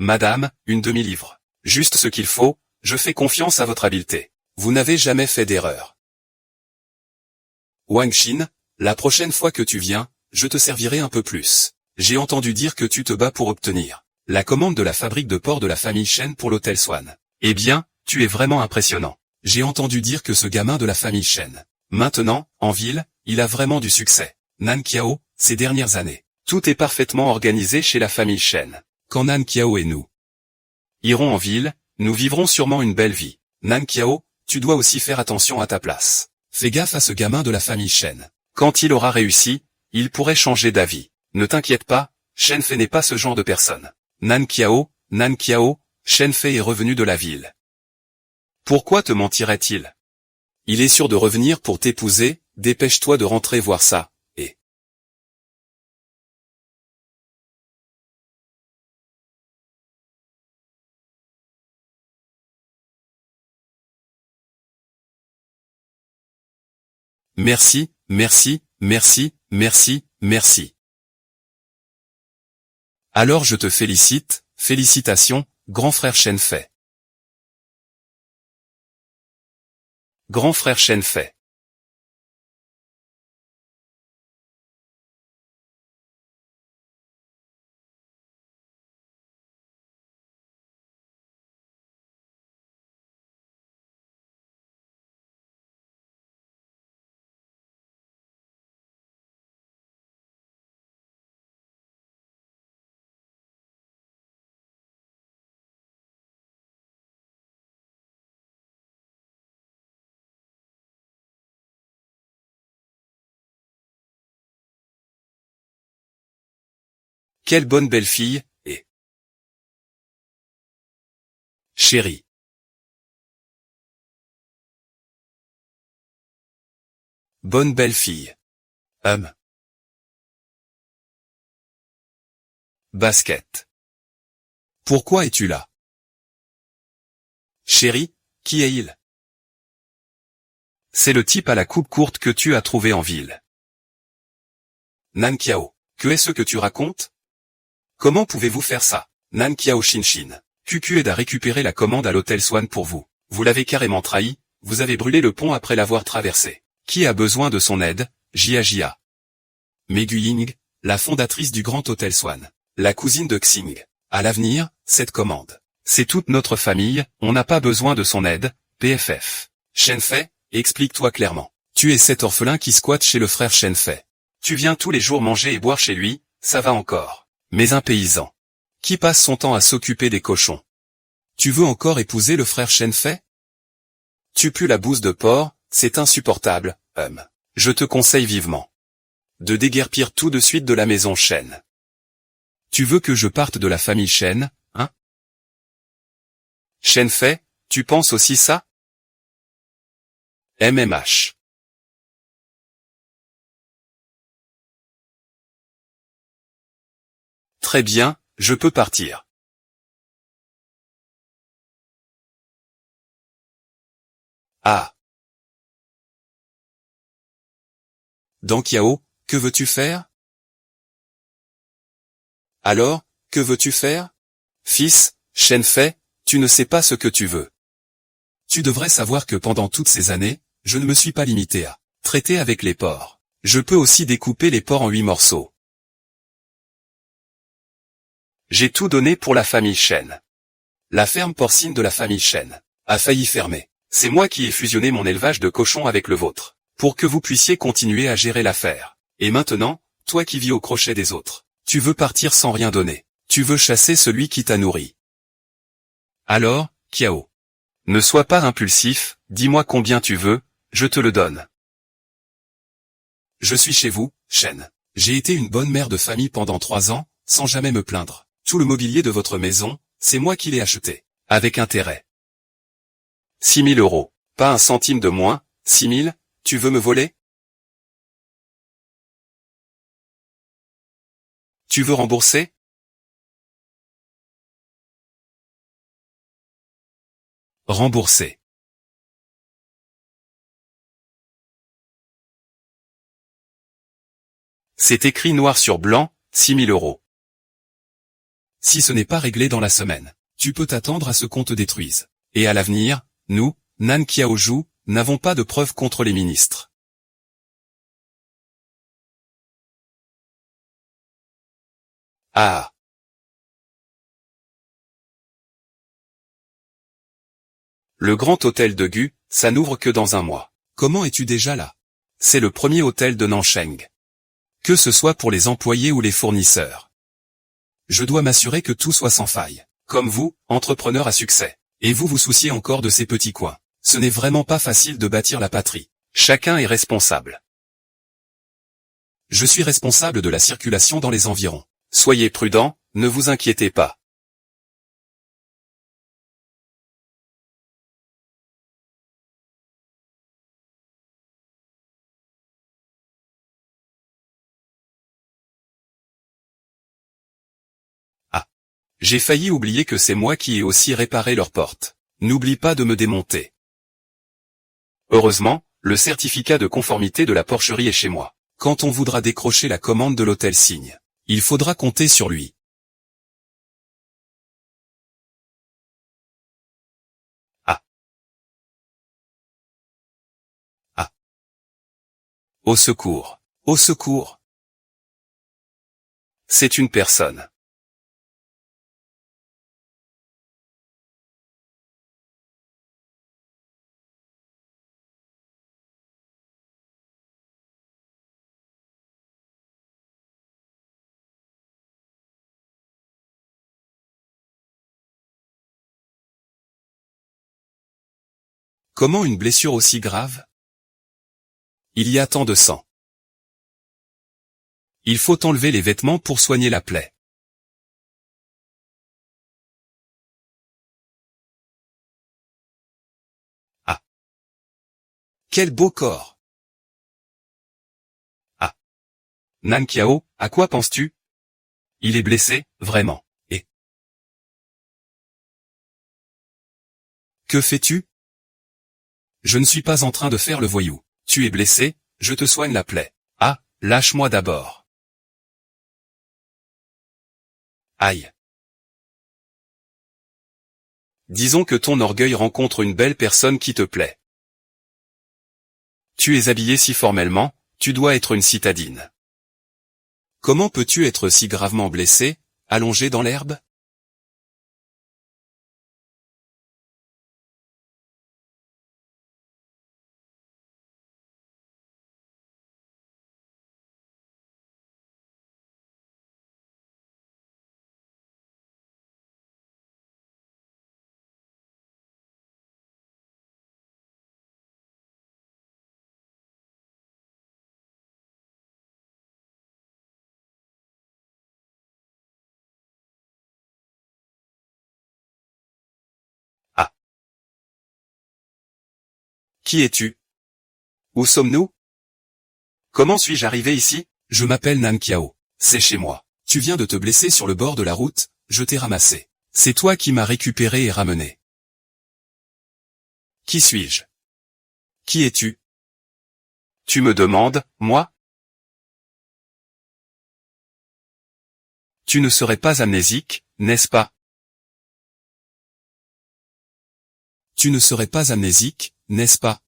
Madame, une demi-livre. Juste ce qu'il faut, je fais confiance à votre habileté. Vous n'avez jamais fait d'erreur. Wang Xin, la prochaine fois que tu viens, je te servirai un peu plus. J'ai entendu dire que tu te bats pour obtenir la commande de la fabrique de porc de la famille Shen pour l'hôtel Swan. Eh bien, tu es vraiment impressionnant. J'ai entendu dire que ce gamin de la famille Shen, maintenant, en ville, il a vraiment du succès. Nan Qiao, ces dernières années, tout est parfaitement organisé chez la famille Shen. Quand Nan Qiao et nous irons en ville, nous vivrons sûrement une belle vie. Nan Qiao, tu dois aussi faire attention à ta place. Fais gaffe à ce gamin de la famille Shen. Quand il aura réussi, il pourrait changer d'avis. Ne t'inquiète pas, Shen Fei n'est pas ce genre de personne. Nan Qiao, Shen Fei est revenu de la ville. Pourquoi te mentirait-il? Il est sûr de revenir pour t'épouser, dépêche-toi de rentrer voir ça, et... Merci, merci, merci, merci, merci. Alors je te félicite, félicitations, grand frère Shen Fei. Grand frère Shen Fei. Quelle bonne belle-fille, et... Chérie. Bonne belle-fille. Basket. Pourquoi es-tu là? Chérie, qui est-il? C'est le type à la coupe courte que tu as trouvé en ville. Nan Qiao, que est-ce que tu racontes? Comment pouvez-vous faire ça? Nan Qiao Shinshin. QQ aide à récupérer la commande à l'hôtel Swan pour vous. Vous l'avez carrément trahi, vous avez brûlé le pont après l'avoir traversé. Qui a besoin de son aide? Jia. Megu Ying, la fondatrice du grand hôtel Swan. La cousine de Xing. À l'avenir, cette commande. C'est toute notre famille, on n'a pas besoin de son aide, PFF. Shen Fei, explique-toi clairement. Tu es cet orphelin qui squatte chez le frère Shen Fei. Tu viens tous les jours manger et boire chez lui, ça va encore. Mais un paysan. Qui passe son temps à s'occuper des cochons. Tu veux encore épouser le frère Shen Fei? Tu pues la bouse de porc, c'est insupportable, Je te conseille vivement de déguerpir tout de suite de la maison Shen. Tu veux que je parte de la famille Shen, hein? Shen Fei, tu penses aussi ça? MMH. Très bien, je peux partir. Ah. Dans Qiao, que veux-tu faire? Alors, que veux-tu faire? Fils, Shen Fei, tu ne sais pas ce que tu veux. Tu devrais savoir que pendant toutes ces années, je ne me suis pas limité à traiter avec les porcs. Je peux aussi découper les porcs en 8 morceaux. J'ai tout donné pour la famille Shen. La ferme porcine de la famille Shen a failli fermer. C'est moi qui ai fusionné mon élevage de cochons avec le vôtre, pour que vous puissiez continuer à gérer l'affaire. Et maintenant, toi qui vis au crochet des autres, tu veux partir sans rien donner. Tu veux chasser celui qui t'a nourri. Alors, Qiao. Ne sois pas impulsif, dis-moi combien tu veux, je te le donne. Je suis chez vous, Shen. J'ai été une bonne mère de famille pendant 3 ans, sans jamais me plaindre. Tout le mobilier de votre maison, c'est moi qui l'ai acheté. Avec intérêt. 6 000 euros. Pas un centime de moins, 6 000, tu veux me voler? Tu veux rembourser? Rembourser. C'est écrit noir sur blanc, 6 000 euros. Si ce n'est pas réglé dans la semaine, tu peux t'attendre à ce qu'on te détruise. Et à l'avenir, nous, Nan Qiaoju, n'avons pas de preuves contre les ministres. Ah. Le grand hôtel de Gu, ça n'ouvre que dans un mois. Comment es-tu déjà là? C'est le premier hôtel de Nansheng. Que ce soit pour les employés ou les fournisseurs. Je dois m'assurer que tout soit sans faille. Comme vous, entrepreneur à succès. Et vous vous souciez encore de ces petits coins. Ce n'est vraiment pas facile de bâtir la patrie. Chacun est responsable. Je suis responsable de la circulation dans les environs. Soyez prudents, ne vous inquiétez pas. Ah. J'ai failli oublier que c'est moi qui ai aussi réparé leurs portes. N'oublie pas de me démonter. Heureusement, le certificat de conformité de la porcherie est chez moi. Quand on voudra décrocher la commande de l'hôtel Signe, il faudra compter sur lui. Ah. Ah. Au secours. Au secours. C'est une personne. Comment une blessure aussi grave? Il y a tant de sang. Il faut enlever les vêtements pour soigner la plaie. Ah. Quel beau corps. Ah. Nan Qiao, à quoi penses-tu? Il est blessé, vraiment. Et que fais-tu? Je ne suis pas en train de faire le voyou. Tu es blessé, je te soigne la plaie. Ah, lâche-moi d'abord. Aïe. Disons que ton orgueil rencontre une belle personne qui te plaît. Tu es habillé si formellement, tu dois être une citadine. Comment peux-tu être si gravement blessé, allongé dans l'herbe? Ah. Qui es-tu? Où sommes-nous? Comment suis-je arrivé ici? Je m'appelle Nan Qiao. C'est chez moi. Tu viens de te blesser sur le bord de la route, je t'ai ramassé. C'est toi qui m'as récupéré et ramené. Qui suis-je? Qui es-tu? Tu me demandes, moi? Tu ne serais pas amnésique, n'est-ce pas? Tu ne serais pas amnésique, n'est-ce pas?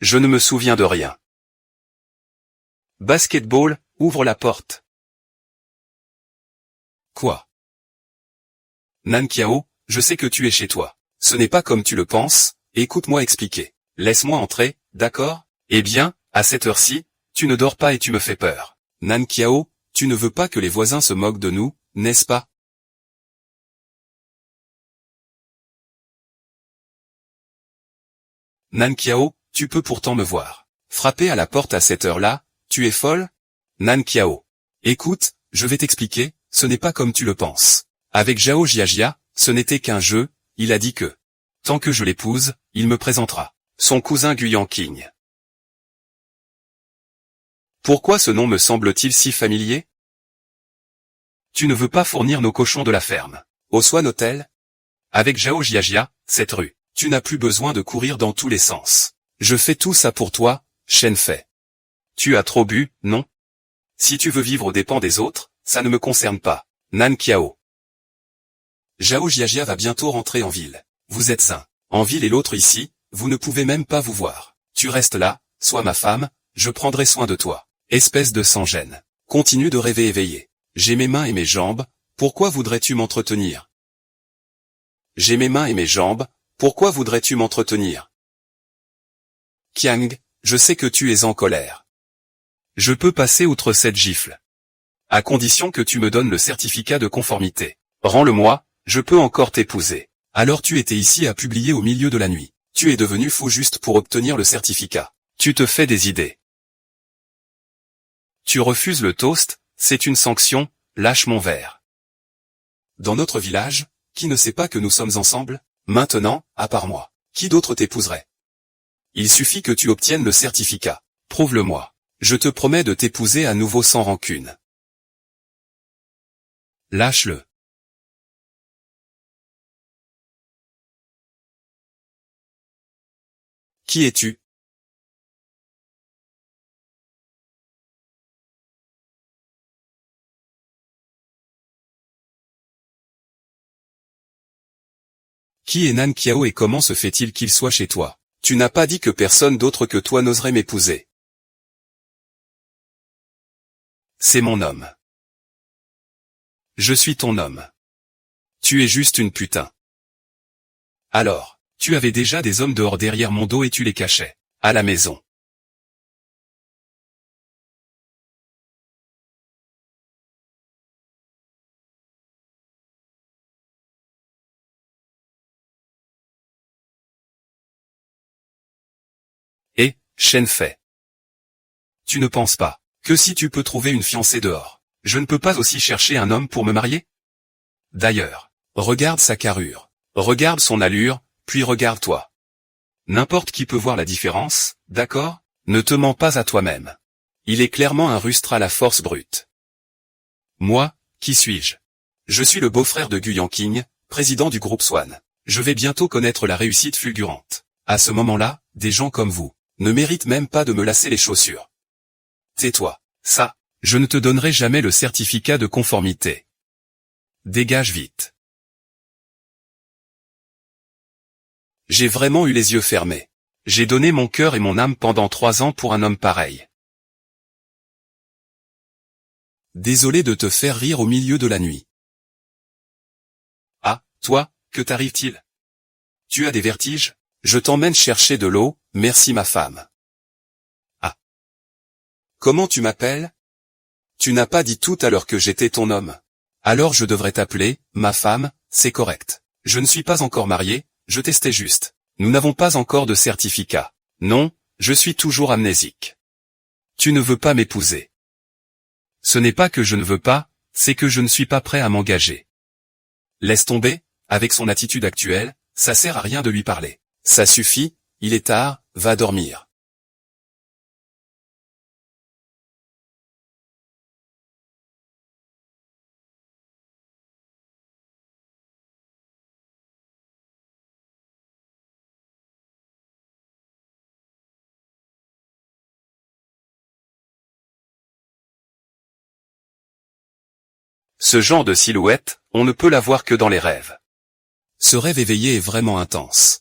Je ne me souviens de rien. Basketball, ouvre la porte. Quoi? Nan Qiao, je sais que tu es chez toi. Ce n'est pas comme tu le penses, écoute-moi expliquer. Laisse-moi entrer, d'accord? Eh bien, à cette heure-ci, tu ne dors pas et tu me fais peur. Nan Qiao, tu ne veux pas que les voisins se moquent de nous, n'est-ce pas? Nan Qiao, tu peux pourtant me voir. Frapper à la porte à cette heure-là, tu es folle? Nan Qiao. Écoute, je vais t'expliquer, ce n'est pas comme tu le penses. Avec Zhao Jiajia, ce n'était qu'un jeu, il a dit que, tant que je l'épouse, il me présentera son cousin Guyan Qing. Pourquoi ce nom me semble-t-il si familier? Tu ne veux pas fournir nos cochons de la ferme. Au Swan Hotel? Avec Zhao Jiajia, cette rue, tu n'as plus besoin de courir dans tous les sens. Je fais tout ça pour toi, Shen Fei. Tu as trop bu, non? Si tu veux vivre aux dépens des autres, ça ne me concerne pas. Nan Qiao. Zhao Jiajia va bientôt rentrer en ville. Vous êtes un en ville et l'autre ici, vous ne pouvez même pas vous voir. Tu restes là, sois ma femme, je prendrai soin de toi. Espèce de sans-gêne. Continue de rêver éveillé. J'ai mes mains et mes jambes, pourquoi voudrais-tu m'entretenir? J'ai mes mains et mes jambes, pourquoi voudrais-tu m'entretenir? Qiang, je sais que tu es en colère. Je peux passer outre cette gifle. À condition que tu me donnes le certificat de conformité. Rends-le-moi, je peux encore t'épouser. Alors tu étais ici à publier au milieu de la nuit. Tu es devenu fou juste pour obtenir le certificat. Tu te fais des idées. Tu refuses le toast, c'est une sanction, lâche mon verre. Dans notre village, qui ne sait pas que nous sommes ensemble? Maintenant, à part moi, qui d'autre t'épouserait? Il suffit que tu obtiennes le certificat. Prouve-le-moi. Je te promets de t'épouser à nouveau sans rancune. Lâche-le. Qui es-tu? Qui est Nan Qiao et comment se fait-il qu'il soit chez toi? Tu n'as pas dit que personne d'autre que toi n'oserait m'épouser. C'est mon homme. Je suis ton homme. Tu es juste une putain. Alors, tu avais déjà des hommes dehors derrière mon dos et tu les cachais. À la maison. Et, Shen Fei. Tu ne penses pas que si tu peux trouver une fiancée dehors, je ne peux pas aussi chercher un homme pour me marier? D'ailleurs, regarde sa carrure, regarde son allure, puis regarde-toi. N'importe qui peut voir la différence, d'accord? Ne te mens pas à toi-même. Il est clairement un rustre à la force brute. Moi, qui suis-je? Je suis le beau-frère de Gu Yanqing, président du groupe Swan. Je vais bientôt connaître la réussite fulgurante. À ce moment-là, des gens comme vous ne méritent même pas de me lasser les chaussures. Tais-toi. Ça, je ne te donnerai jamais le certificat de conformité. Dégage vite. J'ai vraiment eu les yeux fermés. J'ai donné mon cœur et mon âme pendant 3 ans pour un homme pareil. Désolé de te faire rire au milieu de la nuit. Ah, toi, que t'arrive-t-il? Tu as des vertiges? Je t'emmène chercher de l'eau, merci ma femme. Ah. Comment tu m'appelles? Tu n'as pas dit tout à l'heure que j'étais ton homme. Alors je devrais t'appeler, ma femme, c'est correct. Je ne suis pas encore marié, je testais juste. Nous n'avons pas encore de certificat. Non, je suis toujours amnésique. Tu ne veux pas m'épouser. Ce n'est pas que je ne veux pas, c'est que je ne suis pas prêt à m'engager. Laisse tomber, avec son attitude actuelle, ça sert à rien de lui parler. Ça suffit, il est tard, va dormir. Ce genre de silhouette, on ne peut la voir que dans les rêves. Ce rêve éveillé est vraiment intense.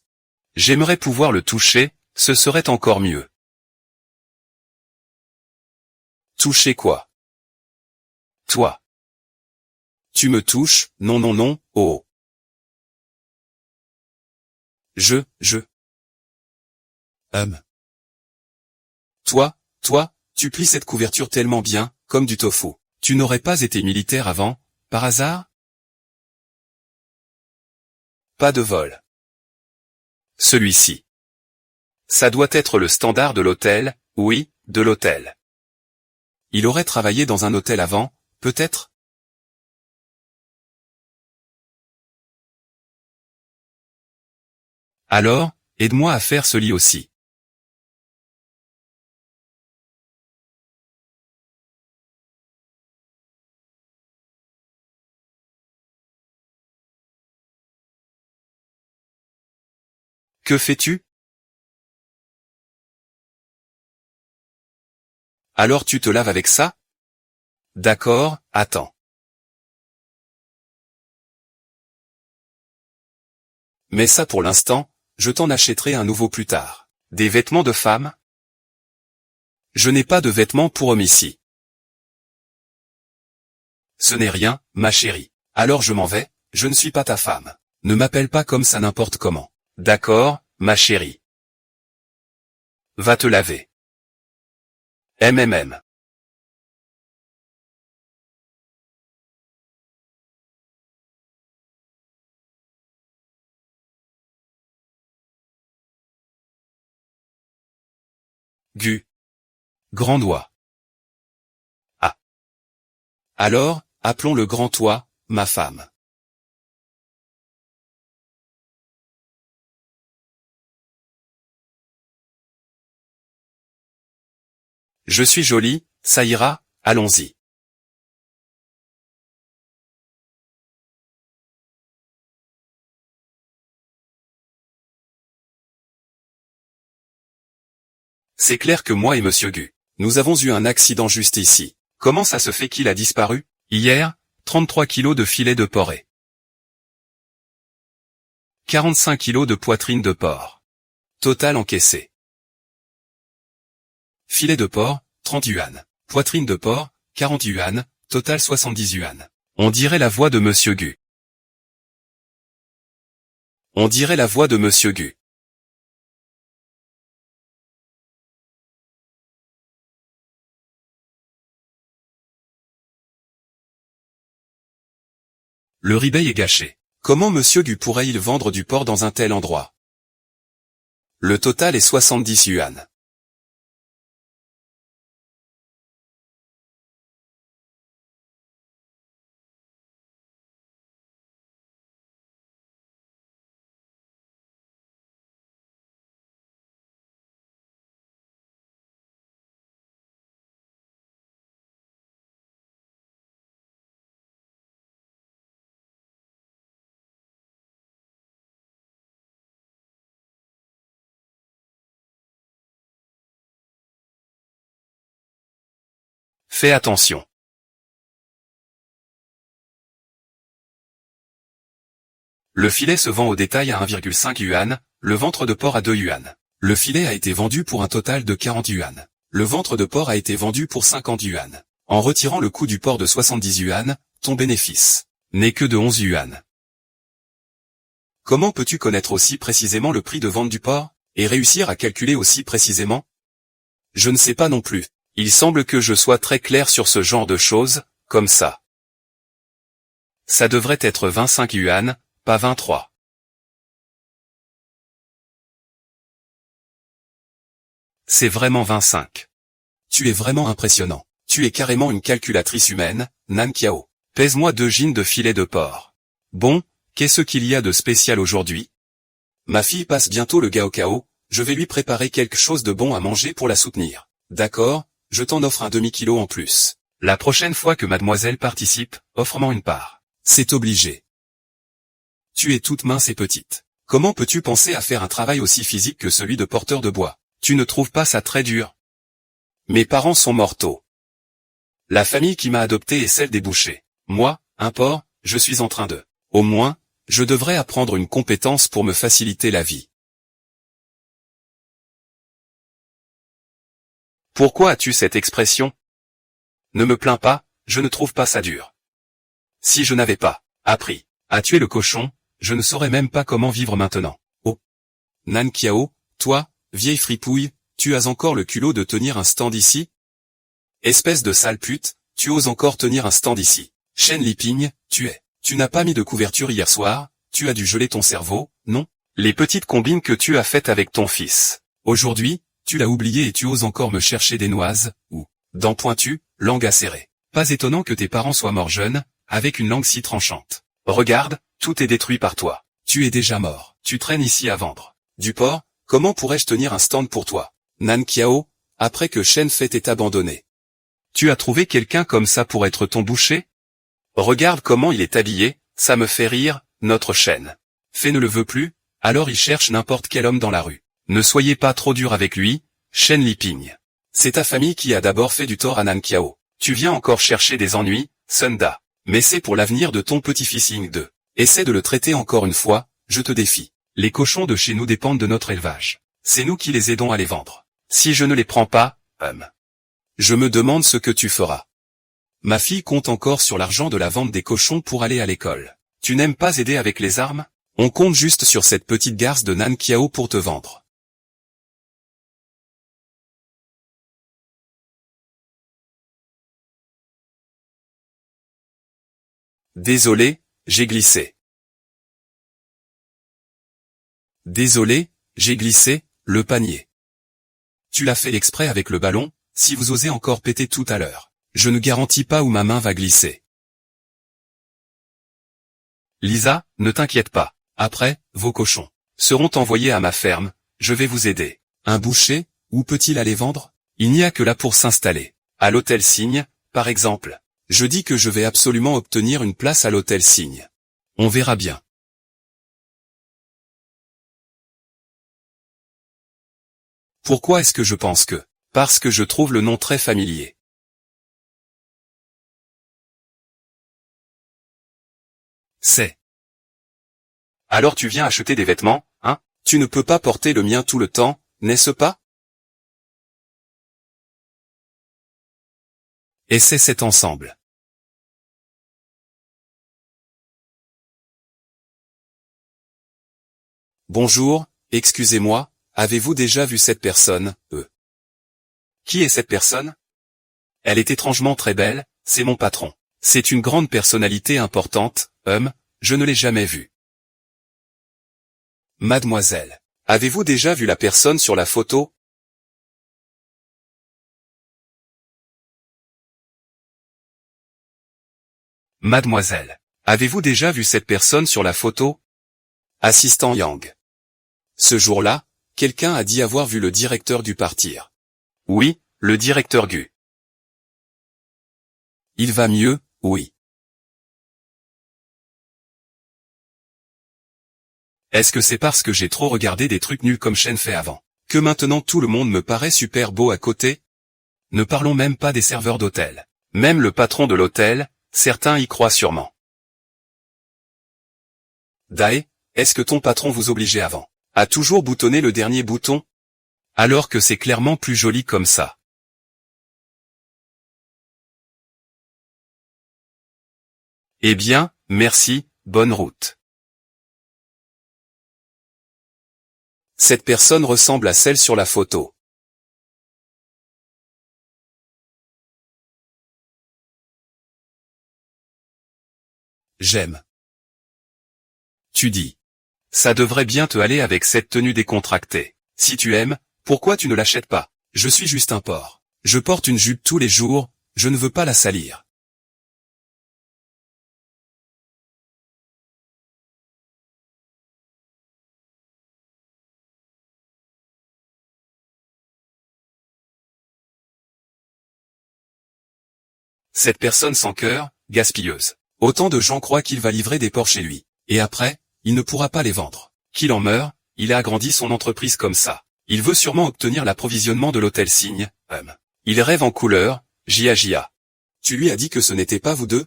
J'aimerais pouvoir le toucher, ce serait encore mieux. Toucher quoi? Toi. Tu me touches, non non non, oh. Je. Toi, tu plies cette couverture tellement bien, comme du tofu. Tu n'aurais pas été militaire avant, par hasard? Pas de vol. Celui-ci. Ça doit être le standard de l'hôtel, oui, de l'hôtel. Il aurait travaillé dans un hôtel avant, peut-être? Alors, aide-moi à faire ce lit aussi. Que fais-tu? Alors tu te laves avec ça? D'accord, attends. Mais ça pour l'instant, je t'en achèterai un nouveau plus tard. Des vêtements de femme? Je n'ai pas de vêtements pour homme ici. Ce n'est rien, ma chérie. Alors je m'en vais, je ne suis pas ta femme. Ne m'appelle pas comme ça n'importe comment. D'accord, ma chérie. Va te laver. MMM. Gu. Grand doigt. Ah. Alors, appelons le grand toi, ma femme. Je suis jolie, ça ira, allons-y. C'est clair que moi et Monsieur Gu, nous avons eu un accident juste ici. Comment ça se fait qu'il a disparu? Hier, 33 kilos de filet de porc et 45 kilos de poitrine de porc. Total encaissé. Filet de porc, 30 yuan. Poitrine de porc, 40 yuan, total 70 yuan. On dirait la voix de Monsieur Gu. On dirait la voix de Monsieur Gu. Le rebay est gâché. Comment Monsieur Gu pourrait-il vendre du porc dans un tel endroit? Le total est 70 yuan. Fais attention. Le filet se vend au détail à 1,5 yuan, le ventre de porc à 2 yuan. Le filet a été vendu pour un total de 40 yuan. Le ventre de porc a été vendu pour 50 yuan. En retirant le coût du porc de 70 yuan, ton bénéfice n'est que de 11 yuan. Comment peux-tu connaître aussi précisément le prix de vente du porc, et réussir à calculer aussi précisément? Je ne sais pas non plus. Il semble que je sois très clair sur ce genre de choses, comme ça. Ça devrait être 25 yuan, pas 23. C'est vraiment 25. Tu es vraiment impressionnant. Tu es carrément une calculatrice humaine, Nan Kiao. Pèse-moi 2 jeans de filet de porc. Bon, qu'est-ce qu'il y a de spécial aujourd'hui? Ma fille passe bientôt le Gaokao, je vais lui préparer quelque chose de bon à manger pour la soutenir. D'accord, je t'en offre un demi-kilo en plus. La prochaine fois que mademoiselle participe, offre-moi une part. C'est obligé. Tu es toute mince et petite. Comment peux-tu penser à faire un travail aussi physique que celui de porteur de bois? Tu ne trouves pas ça très dur? Mes parents sont mortaux. La famille qui m'a adopté est celle des bouchers. Moi, un porc, je suis en train de... Au moins, je devrais apprendre une compétence pour me faciliter la vie. Pourquoi as-tu cette expression? Ne me plains pas, je ne trouve pas ça dur. Si je n'avais pas appris à tuer le cochon, je ne saurais même pas comment vivre maintenant. Oh. Nan Kiao, toi, vieille fripouille, tu as encore le culot de tenir un stand ici? Espèce de sale pute, tu oses encore tenir un stand ici. Shen Liping, tu n'as pas mis de couverture hier soir, tu as dû geler ton cerveau, non? Les petites combines que tu as faites avec ton fils. Aujourd'hui, tu l'as oublié et tu oses encore me chercher des noises, ou, dents pointues, langue acérée. Pas étonnant que tes parents soient morts jeunes, avec une langue si tranchante. Regarde, tout est détruit par toi. Tu es déjà mort. Tu traînes ici à vendre du porc, comment pourrais-je tenir un stand pour toi? Nan Kiao, après que Shen Fei t'ait abandonné. Tu as trouvé quelqu'un comme ça pour être ton boucher? Regarde comment il est habillé, ça me fait rire, notre Shen Fei ne le veut plus, alors il cherche n'importe quel homme dans la rue. Ne soyez pas trop dur avec lui, Shen Liping. C'est ta famille qui a d'abord fait du tort à Nankiao. Tu viens encore chercher des ennuis, Sunda. Mais c'est pour l'avenir de ton petit-fils Ying 2. Essaie de le traiter encore une fois, je te défie. Les cochons de chez nous dépendent de notre élevage. C'est nous qui les aidons à les vendre. Si je ne les prends pas, je me demande ce que tu feras. Ma fille compte encore sur l'argent de la vente des cochons pour aller à l'école. Tu n'aimes pas aider avec les armes? On compte juste sur cette petite garce de Nankiao pour te vendre. Désolé, j'ai glissé. Désolé, j'ai glissé, le panier. Tu l'as fait exprès avec le ballon, si vous osez encore péter tout à l'heure. Je ne garantis pas où ma main va glisser. Lisa, ne t'inquiète pas. Après, vos cochons seront envoyés à ma ferme, je vais vous aider. Un boucher, où peut-il aller vendre? Il n'y a que là pour s'installer. À l'hôtel Cygne, par exemple. Je dis que je vais absolument obtenir une place à l'hôtel Cygne. On verra bien. Pourquoi est-ce que je pense que? Parce que je trouve le nom très familier. C'est. Alors tu viens acheter des vêtements, hein? Tu ne peux pas porter le mien tout le temps, n'est-ce pas? Et c'est cet ensemble. Bonjour, excusez-moi, avez-vous déjà vu cette personne, Qui est cette personne? Elle est étrangement très belle, c'est mon patron. C'est une grande personnalité importante, je ne l'ai jamais vue. Mademoiselle, avez-vous déjà vu la personne sur la photo? Mademoiselle, avez-vous déjà vu cette personne sur la photo? Assistant Yang. Ce jour-là, quelqu'un a dit avoir vu le directeur du partir. Oui, le directeur Gu. Il va mieux, oui. Est-ce que c'est parce que j'ai trop regardé des trucs nuls comme Shen fait avant, que maintenant tout le monde me paraît super beau à côté? Ne parlons même pas des serveurs d'hôtel. Même le patron de l'hôtel, certains y croient sûrement. Dae, est-ce que ton patron vous obligeait avant à toujours boutonner le dernier bouton? Alors que c'est clairement plus joli comme ça. Eh bien, merci, bonne route. Cette personne ressemble à celle sur la photo. J'aime. Tu dis. Ça devrait bien te aller avec cette tenue décontractée. Si tu aimes, pourquoi tu ne l'achètes pas? Je suis juste un porc. Je porte une jupe tous les jours, je ne veux pas la salir. Cette personne sans cœur, gaspilleuse. Autant de gens croient qu'il va livrer des porcs chez lui. Et après, il ne pourra pas les vendre. Qu'il en meure, il a agrandi son entreprise comme ça. Il veut sûrement obtenir l'approvisionnement de l'hôtel Cygne, Il rêve en couleur, Jia. Tu lui as dit que ce n'était pas vous deux?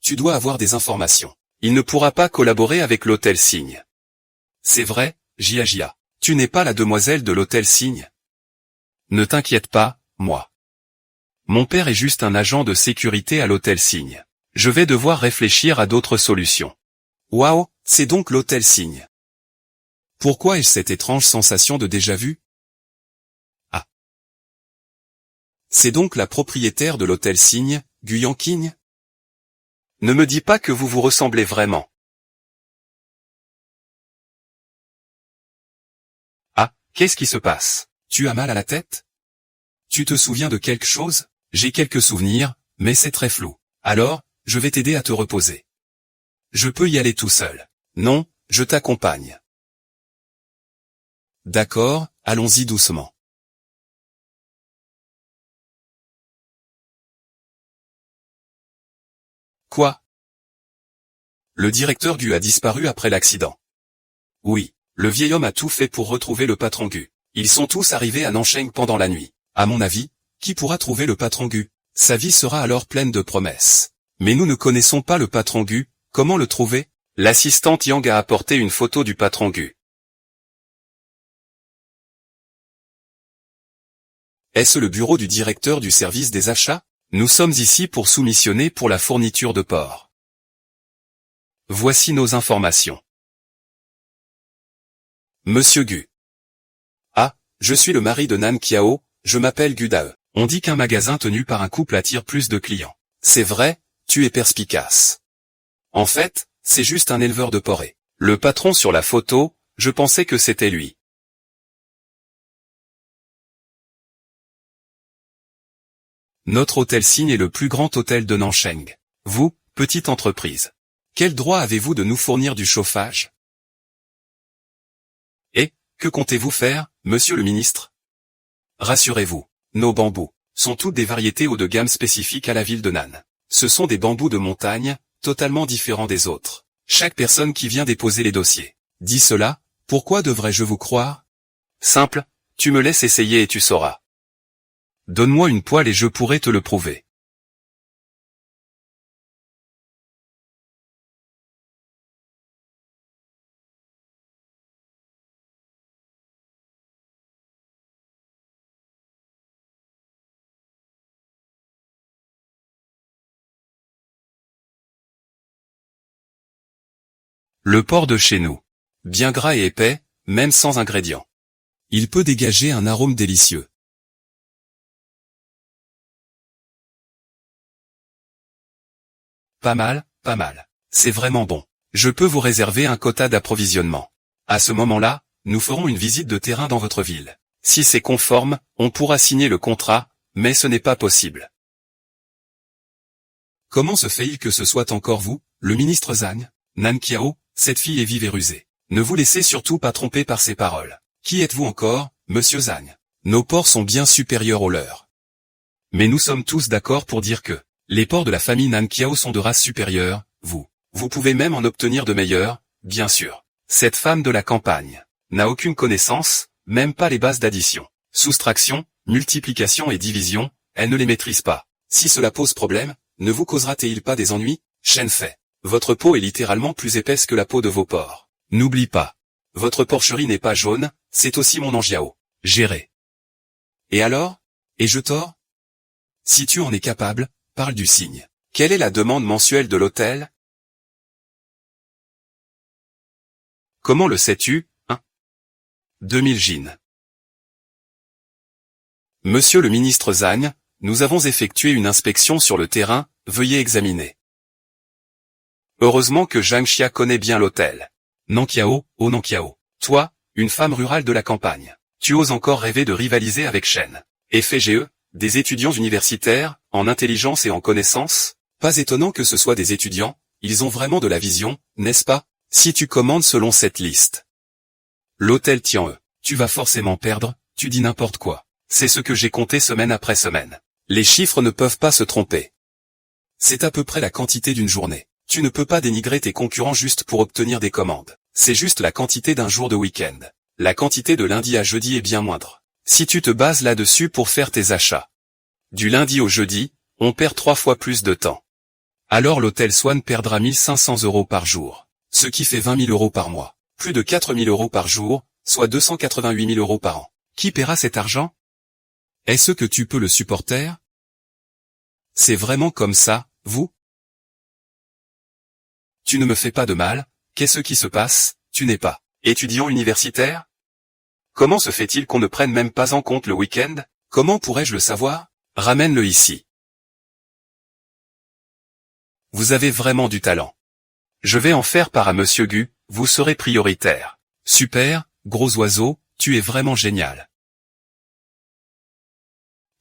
Tu dois avoir des informations. Il ne pourra pas collaborer avec l'hôtel Cygne. C'est vrai, Jia. Tu n'es pas la demoiselle de l'hôtel Cygne? Ne t'inquiète pas, moi. Mon père est juste un agent de sécurité à l'hôtel Cygne. Je vais devoir réfléchir à d'autres solutions. Waouh, c'est donc l'hôtel Cygne. Pourquoi ai-je cette étrange sensation de déjà-vu? Ah. C'est donc la propriétaire de l'hôtel Cygne, Guyan King? Ne me dis pas que vous vous ressemblez vraiment. Ah, qu'est-ce qui se passe? Tu as mal à la tête? Tu te souviens de quelque chose? J'ai quelques souvenirs, mais c'est très flou. Alors, je vais t'aider à te reposer. Je peux y aller tout seul. Non, je t'accompagne. D'accord, allons-y doucement. Quoi? Le directeur Gu a disparu après l'accident. Oui, le vieil homme a tout fait pour retrouver le patron Gu. Ils sont tous arrivés à Nancheng pendant la nuit. À mon avis, qui pourra trouver le patron Gu? Sa vie sera alors pleine de promesses. Mais nous ne connaissons pas le patron Gu, comment le trouver? L'assistante Yang a apporté une photo du patron Gu. Est-ce le bureau du directeur du service des achats? Nous sommes ici pour soumissionner pour la fourniture de porc. Voici nos informations. Monsieur Gu. Ah, je suis le mari de Nan Qiao, je m'appelle Gu Dae. On dit qu'un magasin tenu par un couple attire plus de clients. C'est vrai, tu es perspicace. En fait, c'est juste un éleveur de porcs. Le patron sur la photo, je pensais que c'était lui. Notre hôtel Signe est le plus grand hôtel de Nancheng. Vous, petite entreprise. Quel droit avez-vous de nous fournir du chauffage? Et, que comptez-vous faire, monsieur le ministre? Rassurez-vous, nos bambous sont toutes des variétés haut de gamme spécifiques à la ville de Nan. Ce sont des bambous de montagne, totalement différents des autres. Chaque personne qui vient déposer les dossiers dit cela, pourquoi devrais-je vous croire? Simple, tu me laisses essayer et tu sauras. Donne-moi une poêle et je pourrai te le prouver. Le porc de chez nous. Bien gras et épais, même sans ingrédients. Il peut dégager un arôme délicieux. Pas mal, pas mal. C'est vraiment bon. Je peux vous réserver un quota d'approvisionnement. À ce moment-là, nous ferons une visite de terrain dans votre ville. Si c'est conforme, on pourra signer le contrat, mais ce n'est pas possible. Comment se fait-il que ce soit encore vous, le ministre Zhang? Nan Qiao, cette fille est vive et rusée. Ne vous laissez surtout pas tromper par ses paroles. Qui êtes-vous encore, monsieur Zhang? Nos porcs sont bien supérieurs aux leurs. Mais nous sommes tous d'accord pour dire que les porcs de la famille Nan Qiao sont de race supérieure, vous pouvez même en obtenir de meilleurs, bien sûr. Cette femme de la campagne n'a aucune connaissance, même pas les bases d'addition, soustraction, multiplication et division, elle ne les maîtrise pas. Si cela pose problème, ne vous causera-t-il pas des ennuis? Shen Fei. Votre peau est littéralement plus épaisse que la peau de vos porcs. N'oublie pas. Votre porcherie n'est pas jaune, c'est aussi mon angiao. Géré. Et alors? Ai-je tort? Si tu en es capable, parle du signe. Quelle est la demande mensuelle de l'hôtel? Comment le sais-tu, hein? 2000 jin. Monsieur le ministre Zhang, nous avons effectué une inspection sur le terrain, veuillez examiner. Heureusement que Zhang Xia connaît bien l'hôtel. Nanqiao, oh Nanqiao. Toi, une femme rurale de la campagne. Tu oses encore rêver de rivaliser avec Shen. Et FGE, des étudiants universitaires, en intelligence et en connaissance? Pas étonnant que ce soit des étudiants, ils ont vraiment de la vision, n'est-ce pas? Si tu commandes selon cette liste. L'hôtel Tian-E, tu vas forcément perdre, tu dis n'importe quoi. C'est ce que j'ai compté semaine après semaine. Les chiffres ne peuvent pas se tromper. C'est à peu près la quantité d'une journée. Tu ne peux pas dénigrer tes concurrents juste pour obtenir des commandes. C'est juste la quantité d'un jour de week-end. La quantité de lundi à jeudi est bien moindre. Si tu te bases là-dessus pour faire tes achats. Du lundi au jeudi, on perd 3 fois plus de temps. Alors l'hôtel Swan perdra 1500 € par jour. Ce qui fait 20 000 € par mois. Plus de 4 000 € par jour, soit 288 000 € par an. Qui paiera cet argent? Est-ce que tu peux le supporter? C'est vraiment comme ça, vous? Tu ne me fais pas de mal, qu'est-ce qui se passe? Tu n'es pas étudiant universitaire? Comment se fait-il qu'on ne prenne même pas en compte le week-end? Comment pourrais-je le savoir? Ramène-le ici. Vous avez vraiment du talent. Je vais en faire part à Monsieur Gu, vous serez prioritaire. Super, gros oiseau, tu es vraiment génial.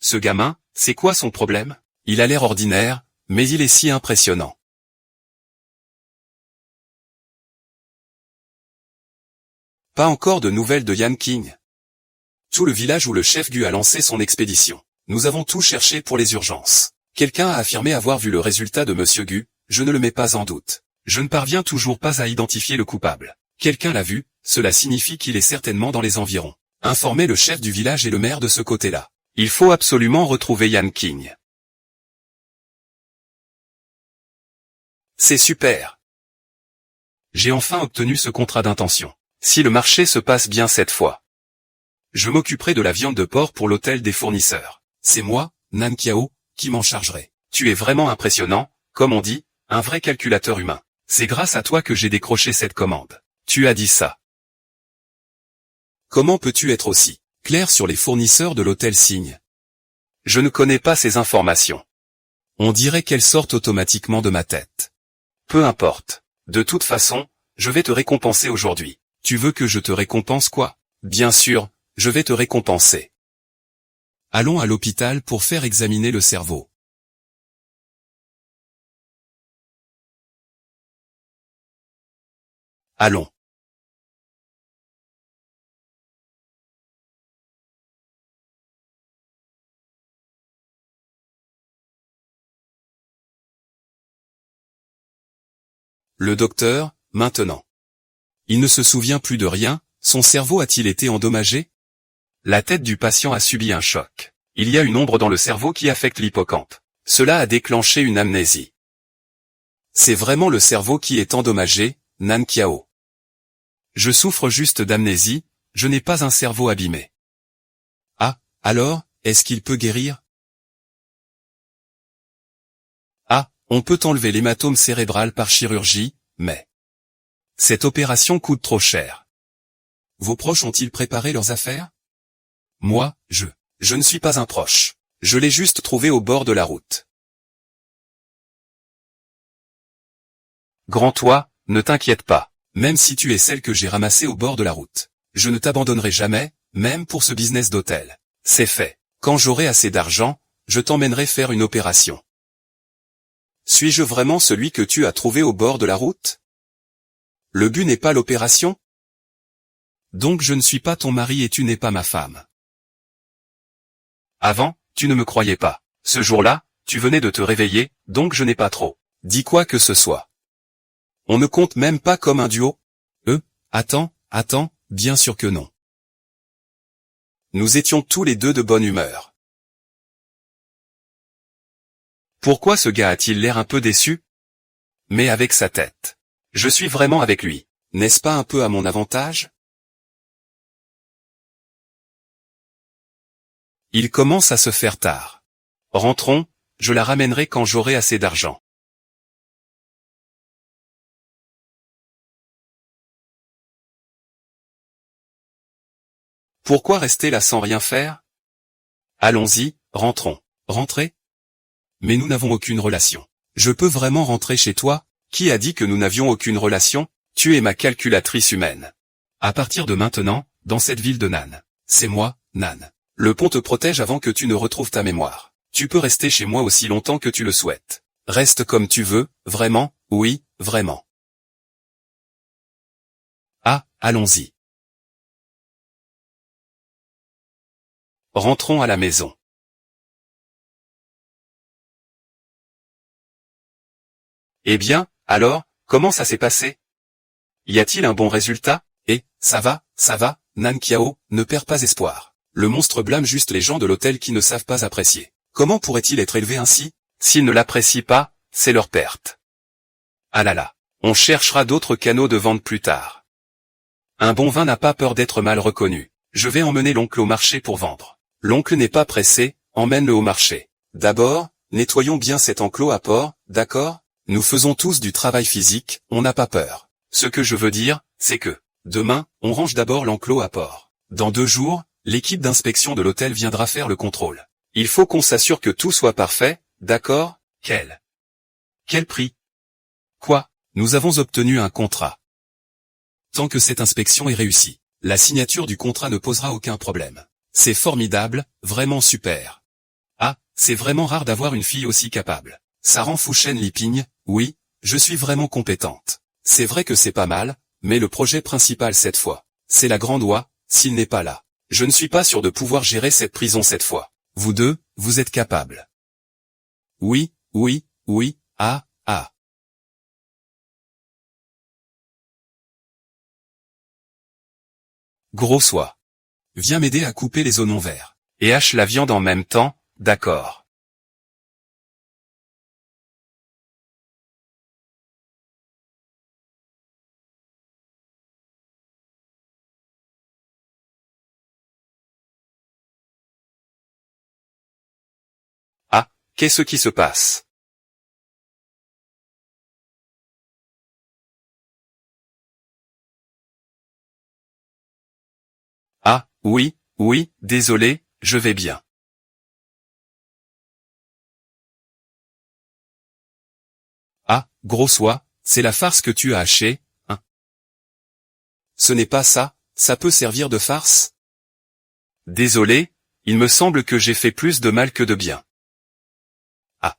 Ce gamin, c'est quoi son problème? Il a l'air ordinaire, mais il est si impressionnant. Pas encore de nouvelles de Yan King. Tout le village où le chef Gu a lancé son expédition. Nous avons tout cherché pour les urgences. Quelqu'un a affirmé avoir vu le résultat de Monsieur Gu, je ne le mets pas en doute. Je ne parviens toujours pas à identifier le coupable. Quelqu'un l'a vu, cela signifie qu'il est certainement dans les environs. Informez le chef du village et le maire de ce côté-là. Il faut absolument retrouver Yan King. C'est super. J'ai enfin obtenu ce contrat d'intention. Si le marché se passe bien cette fois, je m'occuperai de la viande de porc pour l'hôtel des fournisseurs. C'est moi, Nan Kiao, qui m'en chargerai. Tu es vraiment impressionnant, comme on dit, un vrai calculateur humain. C'est grâce à toi que j'ai décroché cette commande. Tu as dit ça. Comment peux-tu être aussi clair sur les fournisseurs de l'hôtel Signe? Je ne connais pas ces informations. On dirait qu'elles sortent automatiquement de ma tête. Peu importe. De toute façon, je vais te récompenser aujourd'hui. Tu veux que je te récompense quoi? Bien sûr, je vais te récompenser. Allons à l'hôpital pour faire examiner le cerveau. Allons. Le docteur, maintenant. Il ne se souvient plus de rien, son cerveau a-t-il été endommagé? La tête du patient a subi un choc. Il y a une ombre dans le cerveau qui affecte l'hippocampe. Cela a déclenché une amnésie. C'est vraiment le cerveau qui est endommagé, Nan Kiao. Je souffre juste d'amnésie, je n'ai pas un cerveau abîmé. Ah, alors, est-ce qu'il peut guérir? Ah, on peut enlever l'hématome cérébral par chirurgie, mais cette opération coûte trop cher. Vos proches ont-ils préparé leurs affaires? Moi, je ne suis pas un proche. Je l'ai juste trouvé au bord de la route. Grand-toi, ne t'inquiète pas. Même si tu es celle que j'ai ramassée au bord de la route. Je ne t'abandonnerai jamais, même pour ce business d'hôtel. C'est fait. Quand j'aurai assez d'argent, je t'emmènerai faire une opération. Suis-je vraiment celui que tu as trouvé au bord de la route? Le but n'est pas l'opération? Donc je ne suis pas ton mari et tu n'es pas ma femme. Avant, tu ne me croyais pas. Ce jour-là, tu venais de te réveiller, donc je n'ai pas trop dit quoi que ce soit. On ne compte même pas comme un duo? Attends, bien sûr que non. Nous étions tous les deux de bonne humeur. Pourquoi ce gars a-t-il l'air un peu déçu? Mais avec sa tête. Je suis vraiment avec lui. N'est-ce pas un peu à mon avantage? Il commence à se faire tard. Rentrons, je la ramènerai quand j'aurai assez d'argent. Pourquoi rester là sans rien faire? Allons-y, rentrons. Rentrer? Mais nous n'avons aucune relation. Je peux vraiment rentrer chez toi? Qui a dit que nous n'avions aucune relation? Tu es ma calculatrice humaine. À partir de maintenant, dans cette ville de Nan. C'est moi, Nan. Le pont te protège avant que tu ne retrouves ta mémoire. Tu peux rester chez moi aussi longtemps que tu le souhaites. Reste comme tu veux, vraiment, oui, vraiment. Ah, allons-y. Rentrons à la maison. Eh bien, alors, comment ça s'est passé? Y a-t-il un bon résultat? Ça va, Nan Kiao, ne perds pas espoir. Le monstre blâme juste les gens de l'hôtel qui ne savent pas apprécier. Comment pourrait-il être élevé ainsi? S'ils ne l'apprécient pas, c'est leur perte. Ah là là, on cherchera d'autres canaux de vente plus tard. Un bon vin n'a pas peur d'être mal reconnu. Je vais emmener l'oncle au marché pour vendre. L'oncle n'est pas pressé, emmène-le au marché. D'abord, nettoyons bien cet enclos à porc, d'accord? Nous faisons tous du travail physique, on n'a pas peur. Ce que je veux dire, c'est que, demain, on range d'abord l'enclos à porc. Dans 2 jours, l'équipe d'inspection de l'hôtel viendra faire le contrôle. Il faut qu'on s'assure que tout soit parfait, d'accord? Quel prix? Quoi? Nous avons obtenu un contrat. Tant que cette inspection est réussie, la signature du contrat ne posera aucun problème. C'est formidable, vraiment super. Ah, c'est vraiment rare d'avoir une fille aussi capable. Ça rend Fouchen Lipigne, oui, je suis vraiment compétente. C'est vrai que c'est pas mal, mais le projet principal cette fois, c'est la grande oie, s'il n'est pas là. Je ne suis pas sûr de pouvoir gérer cette prison cette fois. Vous deux, vous êtes capables. Oui, ah. Gros soie. Viens m'aider à couper les oignons verts. Et hache la viande en même temps, d'accord. Ah, qu'est-ce qui se passe? Ah, oui, oui, désolé, je vais bien. Ah, gros soie, c'est la farce que tu as hachée, hein? Ce n'est pas ça, ça peut servir de farce? Désolé, il me semble que j'ai fait plus de mal que de bien. Ah.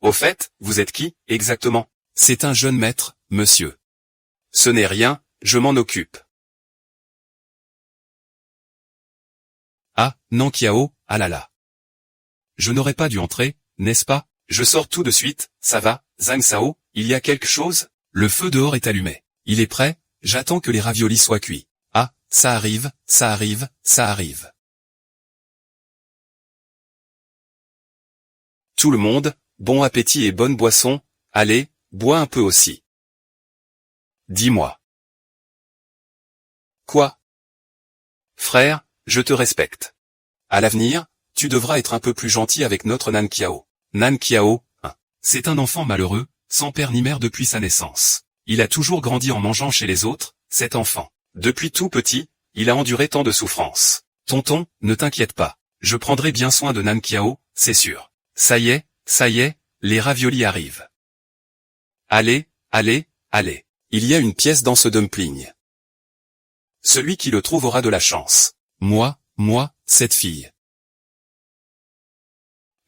Au fait, vous êtes qui, exactement? C'est un jeune maître, monsieur. Ce n'est rien, je m'en occupe. Ah, Nankiao, ah là là. Je n'aurais pas dû entrer, n'est-ce pas? Je sors tout de suite, ça va, Zhang Sao, il y a quelque chose? Le feu dehors est allumé. Il est prêt, j'attends que les raviolis soient cuits. Ah, ça arrive, ça arrive, ça arrive. Tout le monde, bon appétit et bonne boisson, allez, bois un peu aussi. Dis-moi. Quoi? Frère, je te respecte. À l'avenir, tu devras être un peu plus gentil avec notre Nankiao. Nankiao, hein, c'est un enfant malheureux, sans père ni mère depuis sa naissance. Il a toujours grandi en mangeant chez les autres, cet enfant. Depuis tout petit, il a enduré tant de souffrances. Tonton, ne t'inquiète pas. Je prendrai bien soin de Nankiao, c'est sûr. Ça y est, les raviolis arrivent. Allez, allez, allez. Il y a une pièce dans ce dumpling. Celui qui le trouve aura de la chance. Moi, cette fille.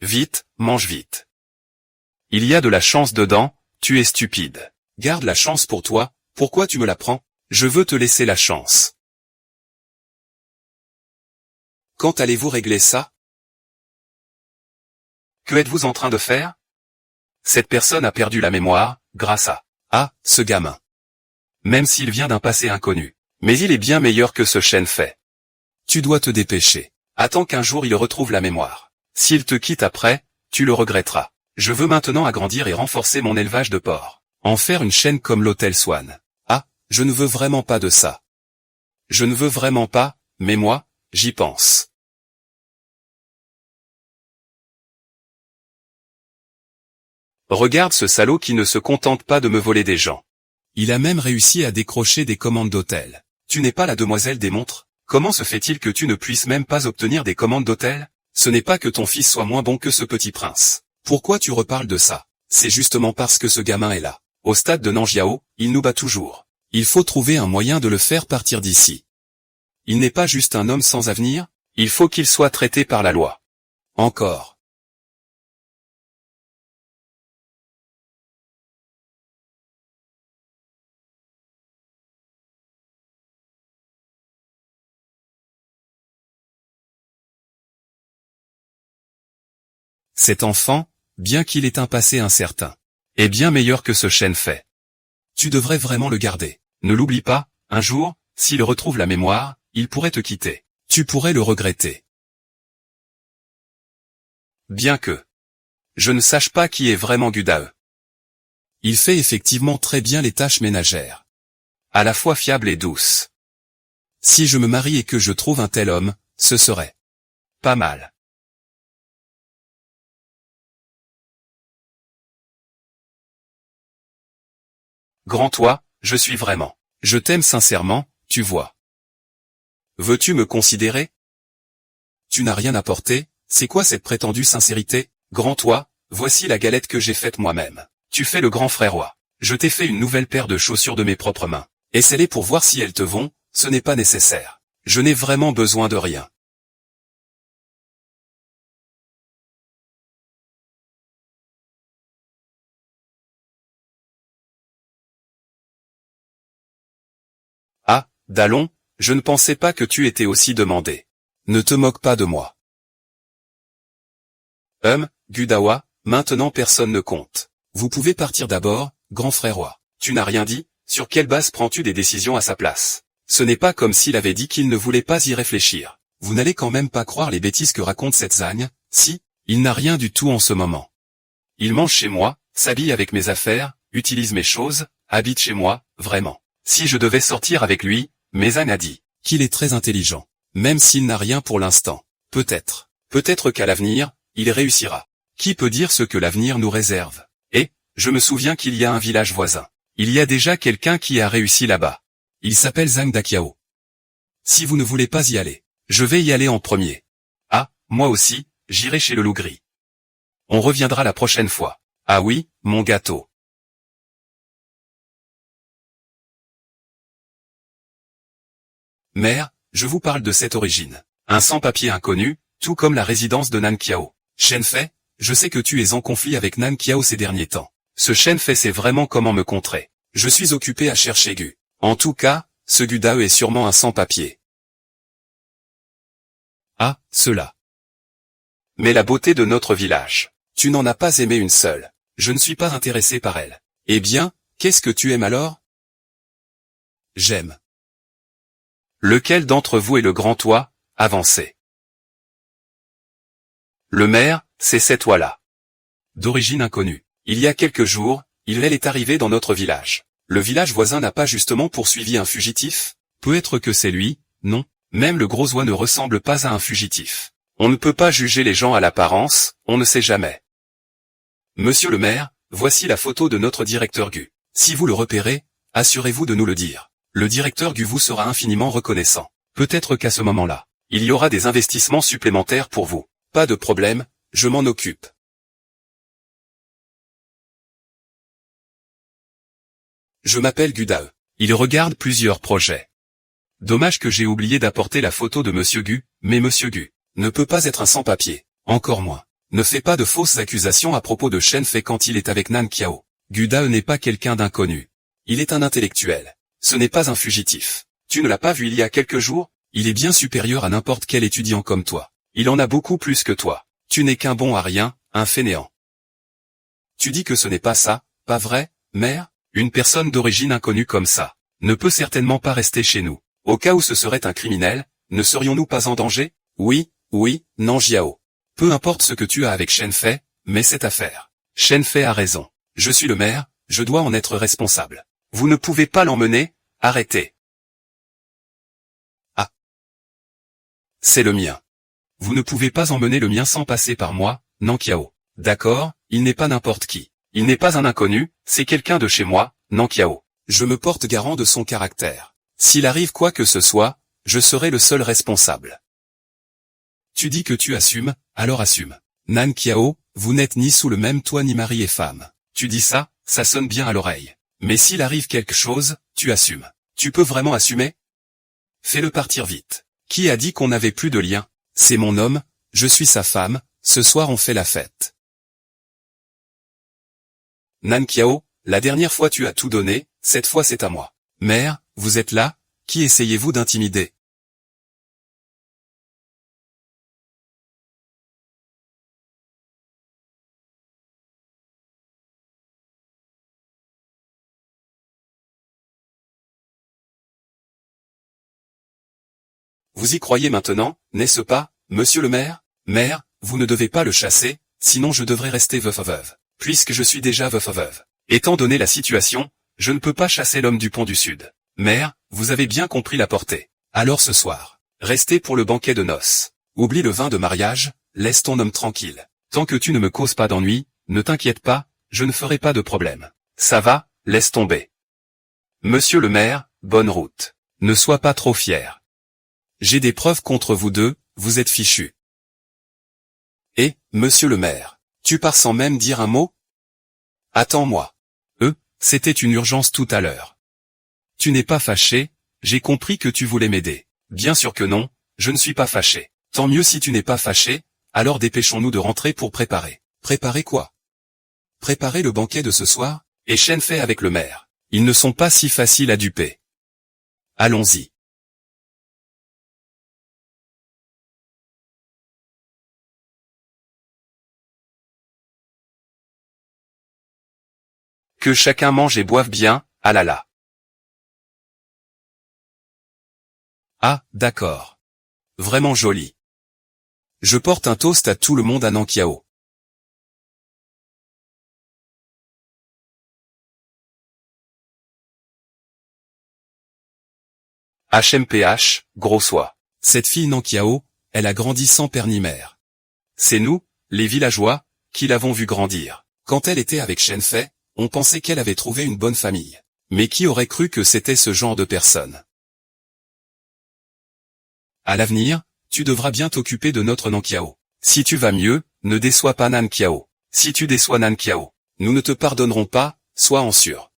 Vite, mange vite. Il y a de la chance dedans, tu es stupide. Garde la chance pour toi, pourquoi tu me la prends? Je veux te laisser la chance. Quand allez-vous régler ça? Que êtes-vous en train de faire? Cette personne a perdu la mémoire, grâce à... Ah, ce gamin. Même s'il vient d'un passé inconnu. Mais il est bien meilleur que ce chêne fait. Tu dois te dépêcher. Attends qu'un jour il retrouve la mémoire. S'il te quitte après, tu le regretteras. Je veux maintenant agrandir et renforcer mon élevage de porcs. En faire une chaîne comme l'Hôtel Swan. Ah, je ne veux vraiment pas de ça. Je ne veux vraiment pas, mais moi, j'y pense. Regarde ce salaud qui ne se contente pas de me voler des gens. Il a même réussi à décrocher des commandes d'hôtel. Tu n'es pas la demoiselle des montres? Comment se fait-il que tu ne puisses même pas obtenir des commandes d'hôtel? Ce n'est pas que ton fils soit moins bon que ce petit prince. Pourquoi tu reparles de ça? C'est justement parce que ce gamin est là. Au stade de Nanjiao, il nous bat toujours. Il faut trouver un moyen de le faire partir d'ici. Il n'est pas juste un homme sans avenir, il faut qu'il soit traité par la loi. Encore. Cet enfant, bien qu'il ait un passé incertain, est bien meilleur que ce chêne fait. Tu devrais vraiment le garder. Ne l'oublie pas, un jour, s'il retrouve la mémoire, il pourrait te quitter. Tu pourrais le regretter. Bien que je ne sache pas qui est vraiment Gudae. Il fait effectivement très bien les tâches ménagères. À la fois fiable et douce. Si je me marie et que je trouve un tel homme, ce serait pas mal. Grand toi, je suis vraiment. Je t'aime sincèrement, tu vois. Veux-tu me considérer? Tu n'as rien apporté, c'est quoi cette prétendue sincérité? Grand toi, voici la galette que j'ai faite moi-même. Tu fais le grand frère roi. Je t'ai fait une nouvelle paire de chaussures de mes propres mains. Essaie-les pour voir si elles te vont, ce n'est pas nécessaire. Je n'ai vraiment besoin de rien. Ah, Dallon, je ne pensais pas que tu étais aussi demandé. Ne te moque pas de moi. Gudawa, maintenant personne ne compte. Vous pouvez partir d'abord, grand frère roi. Tu n'as rien dit, sur quelle base prends-tu des décisions à sa place? Ce n'est pas comme s'il avait dit qu'il ne voulait pas y réfléchir. vous n'allez quand même pas croire les bêtises que raconte cette zagne, si, il n'a rien du tout en ce moment. Il mange chez moi, s'habille avec mes affaires, utilise mes choses, habite chez moi, vraiment. Si je devais sortir avec lui, Mézane a dit qu'il est très intelligent, même s'il n'a rien pour l'instant. Peut-être qu'à l'avenir, il réussira. Qui peut dire ce que l'avenir nous réserve? Et, je me souviens qu'il y a un village voisin. Il y a déjà quelqu'un qui a réussi là-bas. Il s'appelle Zhang Daqiao. Si vous ne voulez pas y aller, je vais y aller en premier. Ah, moi aussi, j'irai chez le loup gris. On reviendra la prochaine fois. Ah oui, mon gâteau. Mère, je vous parle de cette origine. Un sans-papier inconnu, tout comme la résidence de Nan Qiao. Shenfei, je sais que tu es en conflit avec Nan Qiao ces derniers temps. Ce Shenfei sait vraiment comment me contrer. Je suis occupé à chercher Gu. En tout cas, ce Gu Dao est sûrement un sans-papier. Ah, cela. Mais la beauté de notre village. Tu n'en as pas aimé une seule. Je ne suis pas intéressé par elle. Eh bien, qu'est-ce que tu aimes alors? J'aime. Lequel d'entre vous est le grand toit? Avancez. Le maire, c'est cette oie-là. D'origine inconnue. Il y a quelques jours, elle est arrivée dans notre village. Le village voisin n'a pas justement poursuivi un fugitif? Peut-être que c'est lui, non? Même le gros oie ne ressemble pas à un fugitif. On ne peut pas juger les gens à l'apparence, on ne sait jamais. Monsieur le maire, voici la photo de notre directeur Gu. Si vous le repérez, assurez-vous de nous le dire. Le directeur Gu vous sera infiniment reconnaissant. Peut-être qu'à ce moment-là, il y aura des investissements supplémentaires pour vous. Pas de problème, je m'en occupe. Je m'appelle Gu Dao. Il regarde plusieurs projets. Dommage que j'ai oublié d'apporter la photo de Monsieur Gu, mais Monsieur Gu ne peut pas être un sans-papier, encore moins. Ne fais pas de fausses accusations à propos de Shenfei quand il est avec Nan Qiao. Gu Dao n'est pas quelqu'un d'inconnu. Il est un intellectuel. Ce n'est pas un fugitif. Tu ne l'as pas vu il y a quelques jours? Il est bien supérieur à n'importe quel étudiant comme toi. Il en a beaucoup plus que toi. Tu n'es qu'un bon à rien, un fainéant. Tu dis que ce n'est pas ça, pas vrai, mère? Une personne d'origine inconnue comme ça ne peut certainement pas rester chez nous. Au cas où ce serait un criminel, ne serions-nous pas en danger? Oui, non Jiao. Peu importe ce que tu as avec Shenfei, mais cette affaire. Shenfei a raison. Je suis le maire, je dois en être responsable. Vous ne pouvez pas l'emmener, arrêtez. Ah. C'est le mien. Vous ne pouvez pas emmener le mien sans passer par moi, Nan Qiao. D'accord, il n'est pas n'importe qui. Il n'est pas un inconnu, c'est quelqu'un de chez moi, Nan Qiao. Je me porte garant de son caractère. S'il arrive quoi que ce soit, je serai le seul responsable. Tu dis que tu assumes, alors assume. Nan Qiao, vous n'êtes ni sous le même toit ni mari et femme. Tu dis ça, ça sonne bien à l'oreille. Mais s'il arrive quelque chose, tu assumes. Tu peux vraiment assumer? Fais-le partir vite. Qui a dit qu'on n'avait plus de lien? C'est mon homme, je suis sa femme, ce soir on fait la fête. Nan Qiao, la dernière fois tu as tout donné, cette fois c'est à moi. Mère, vous êtes là? Qui essayez-vous d'intimider? Vous y croyez maintenant, n'est-ce pas, monsieur le maire? Mère, vous ne devez pas le chasser, sinon je devrais rester veuf. Puisque je suis déjà veuf. Étant donné la situation, je ne peux pas chasser l'homme du pont du Sud. Mère, vous avez bien compris la portée. Alors ce soir, restez pour le banquet de noces. Oublie le vin de mariage, laisse ton homme tranquille. Tant que tu ne me causes pas d'ennui, ne t'inquiète pas, je ne ferai pas de problème. Ça va, laisse tomber. Monsieur le maire, bonne route. Ne sois pas trop fier. J'ai des preuves contre vous deux, vous êtes fichus. Et, monsieur le maire, tu pars sans même dire un mot? Attends-moi. C'était une urgence tout à l'heure. Tu n'es pas fâché, j'ai compris que tu voulais m'aider. Bien sûr que non, je ne suis pas fâché. Tant mieux si tu n'es pas fâché, alors dépêchons-nous de rentrer pour préparer. Préparer quoi? Préparer le banquet de ce soir, et Shenfei avec le maire. Ils ne sont pas si faciles à duper. Allons-y. Que chacun mange et boive bien, ah là là. Ah, d'accord. vraiment joli. Je porte un toast à tout le monde à Nankiao. HMPH, gros soie. Cette fille Nankiao, elle a grandi sans père ni mère. C'est nous, les villageois, qui l'avons vue grandir. Quand elle était avec Shenfei, on pensait qu'elle avait trouvé une bonne famille. Mais qui aurait cru que c'était ce genre de personne? À l'avenir, tu devras bien t'occuper de notre Nankiao. Si tu vas mieux, ne déçois pas Nankiao. Si tu déçois Nankiao, nous ne te pardonnerons pas, sois en sûr.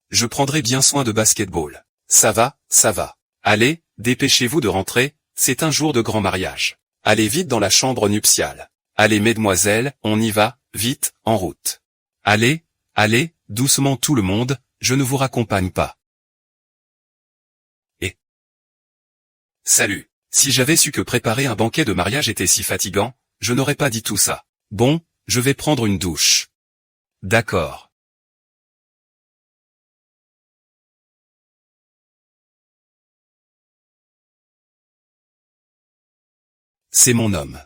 Je prendrai bien soin de basketball. Ça va, ça va. Allez, dépêchez-vous de rentrer, c'est un jour de grand mariage. Allez vite dans la chambre nuptiale. Allez mesdemoiselles, on y va, vite, en route. Allez, allez, doucement tout le monde, je ne vous raccompagne pas. Et salut. Si j'avais su que préparer un banquet de mariage était si fatigant, je n'aurais pas dit tout ça. Bon, je vais prendre une douche. D'accord. C'est mon homme.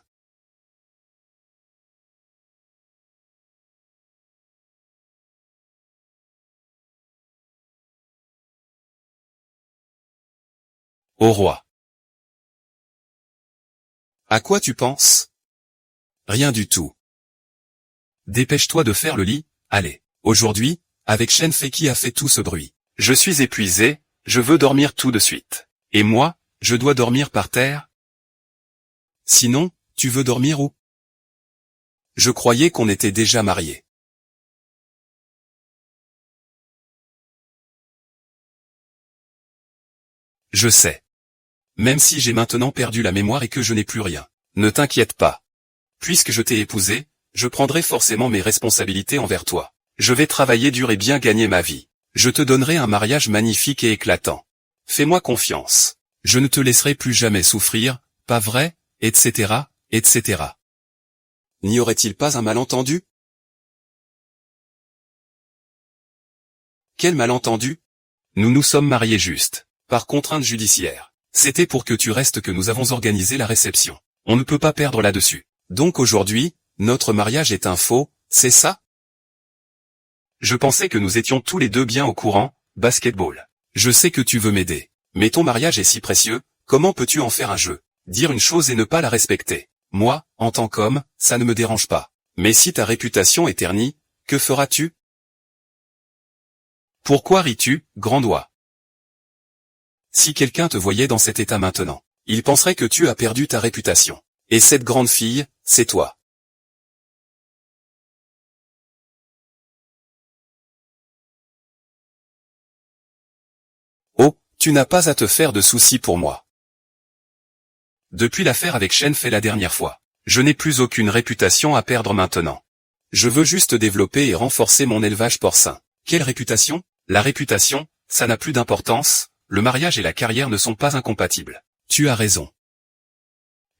Au roi. À quoi tu penses? Rien du tout. Dépêche-toi de faire le lit, allez. Aujourd'hui, avec Shenfei qui a fait tout ce bruit. Je suis épuisé, je veux dormir tout de suite. Et moi, je dois dormir par terre? Sinon, tu veux dormir où? Je croyais qu'on était déjà mariés. Je sais. Même si j'ai maintenant perdu la mémoire et que je n'ai plus rien. Ne t'inquiète pas. Puisque je t'ai épousé, je prendrai forcément mes responsabilités envers toi. Je vais travailler dur et bien gagner ma vie. Je te donnerai un mariage magnifique et éclatant. Fais-moi confiance. Je ne te laisserai plus jamais souffrir, pas vrai, etc., etc. N'y aurait-il pas un malentendu? Quel malentendu? Nous nous sommes mariés juste, par contrainte judiciaire. C'était pour que tu restes que nous avons organisé la réception. On ne peut pas perdre là-dessus. Donc aujourd'hui, notre mariage est un faux, c'est ça? Je pensais que nous étions tous les deux bien au courant, basketball. Je sais que tu veux m'aider. Mais ton mariage est si précieux, comment peux-tu en faire un jeu? Dire une chose et ne pas la respecter. Moi, en tant qu'homme, ça ne me dérange pas. Mais si ta réputation est ternie, que feras-tu? Pourquoi ris-tu, grand doigt? Si quelqu'un te voyait dans cet état maintenant, il penserait que tu as perdu ta réputation. Et cette grande fille, c'est toi. Oh, tu n'as pas à te faire de soucis pour moi. Depuis l'affaire avec Shenfei la dernière fois, je n'ai plus aucune réputation à perdre maintenant. Je veux juste développer et renforcer mon élevage porcin. Quelle réputation? La réputation, ça n'a plus d'importance, le mariage et la carrière ne sont pas incompatibles. Tu as raison.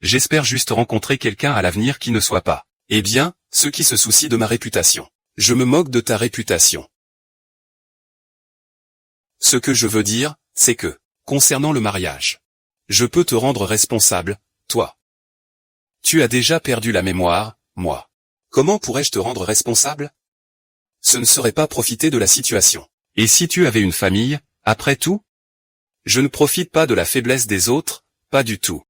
J'espère juste rencontrer quelqu'un à l'avenir qui ne soit pas. Eh bien, ceux qui se soucient de ma réputation. Je me moque de ta réputation. Ce que je veux dire, c'est que, concernant le mariage, je peux te rendre responsable, toi. Tu as déjà perdu la mémoire, moi. Comment pourrais-je te rendre responsable? Ce ne serait pas profiter de la situation. Et si tu avais une famille, après tout? Je ne profite pas de la faiblesse des autres, pas du tout.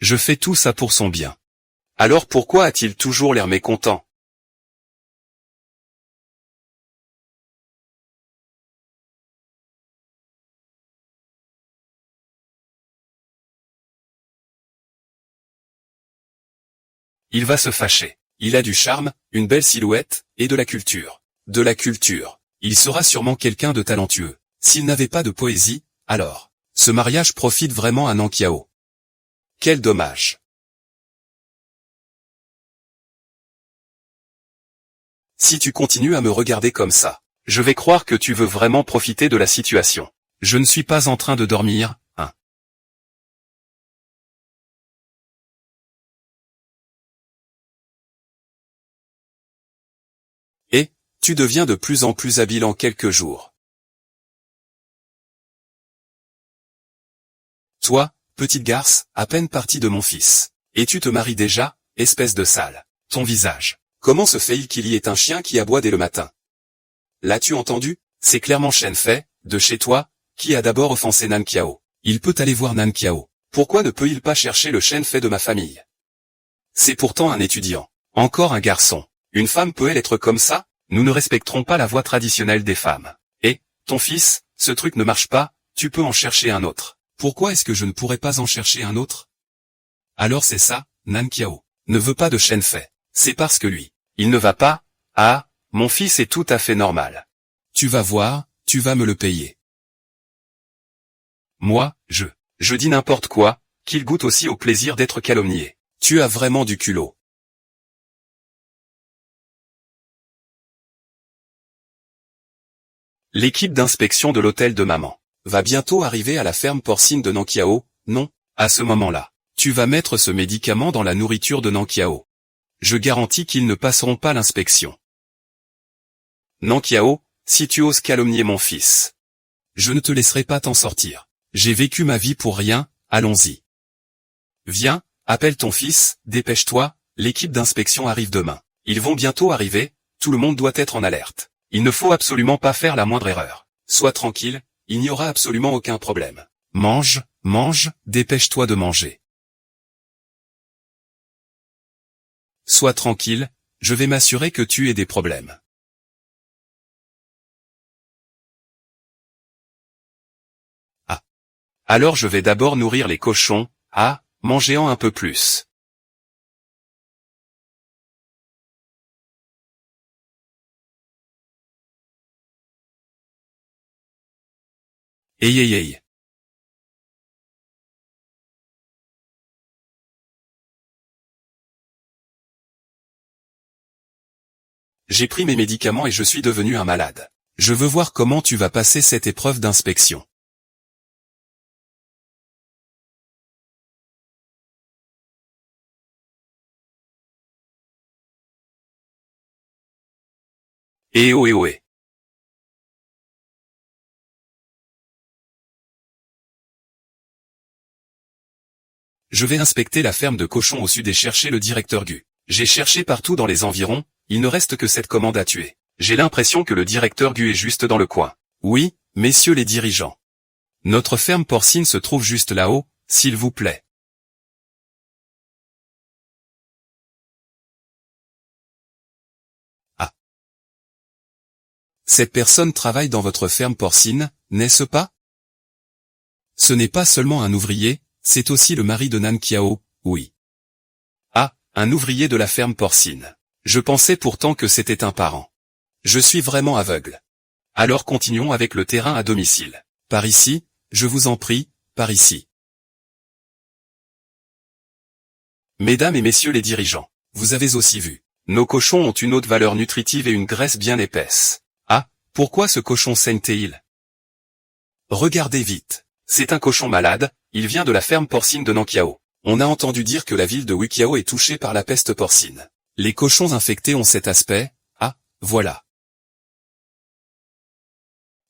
Je fais tout ça pour son bien. Alors pourquoi a-t-il toujours l'air mécontent? Il va se fâcher. Il a du charme, une belle silhouette, et de la culture. De la culture. Il sera sûrement quelqu'un de talentueux. S'il n'avait pas de poésie, alors, ce mariage profite vraiment à Nankiao. Quel dommage. Si tu continues à me regarder comme ça, je vais croire que tu veux vraiment profiter de la situation. Je ne suis pas en train de dormir, hein. Et, tu deviens de plus en plus habile en quelques jours. Toi, petite garce, à peine partie de mon fils. Et tu te maries déjà, espèce de sale. Ton visage. Comment se fait-il qu'il y ait un chien qui aboie dès le matin? L'as-tu entendu? C'est clairement Shenfei, de chez toi, qui a d'abord offensé Nankiao. Il peut aller voir Nankiao. Pourquoi ne peut-il pas chercher le Shenfei de ma famille? C'est pourtant un étudiant. Encore un garçon. Une femme peut-elle être comme ça? Nous ne respecterons pas la voie traditionnelle des femmes. Et, ton fils, ce truc ne marche pas, tu peux en chercher un autre. Pourquoi est-ce que je ne pourrais pas en chercher un autre? Alors c'est ça, Nankiao ne veut pas de Shenfei. C'est parce que lui, il ne va pas. Ah, mon fils est tout à fait normal. Tu vas voir, tu vas me le payer. Moi, je dis n'importe quoi, qu'il goûte aussi au plaisir d'être calomnié. Tu as vraiment du culot. L'équipe d'inspection de l'hôtel de maman va bientôt arriver à la ferme porcine de Nankiao, non, à ce moment-là. Tu vas mettre ce médicament dans la nourriture de Nankiao. Je garantis qu'ils ne passeront pas l'inspection. Nankiao, si tu oses calomnier mon fils, je ne te laisserai pas t'en sortir. J'ai vécu ma vie pour rien, allons-y. Viens, appelle ton fils, dépêche-toi, l'équipe d'inspection arrive demain. Ils vont bientôt arriver, tout le monde doit être en alerte. Il ne faut absolument pas faire la moindre erreur. Sois tranquille, il n'y aura absolument aucun problème. Mange, mange, dépêche-toi de manger. Sois tranquille, je vais m'assurer que tu aies des problèmes. Ah. Alors je vais d'abord nourrir les cochons, mangez-en un peu plus. Hey. J'ai pris mes médicaments et je suis devenu un malade. Je veux voir comment tu vas passer cette épreuve d'inspection. Eh. Je vais inspecter la ferme de cochons au sud et chercher le directeur Gu. J'ai cherché partout dans les environs, il ne reste que cette commande à tuer. J'ai l'impression que le directeur Gu est juste dans le coin. Oui, messieurs les dirigeants. Notre ferme porcine se trouve juste là-haut, s'il vous plaît. Ah. Cette personne travaille dans votre ferme porcine, n'est-ce pas? Ce n'est pas seulement un ouvrier, c'est aussi le mari de Nankiao, oui. Ah, un ouvrier de la ferme porcine. Je pensais pourtant que c'était un parent. Je suis vraiment aveugle. Alors continuons avec le terrain à domicile. Par ici, je vous en prie, par ici. Mesdames et messieurs les dirigeants, vous avez aussi vu. Nos cochons ont une haute valeur nutritive et une graisse bien épaisse. Ah, pourquoi ce cochon saigne-t-il? Regardez vite. C'est un cochon malade, il vient de la ferme porcine de Nankiao. On a entendu dire que la ville de Wikiao est touchée par la peste porcine. Les cochons infectés ont cet aspect, voilà.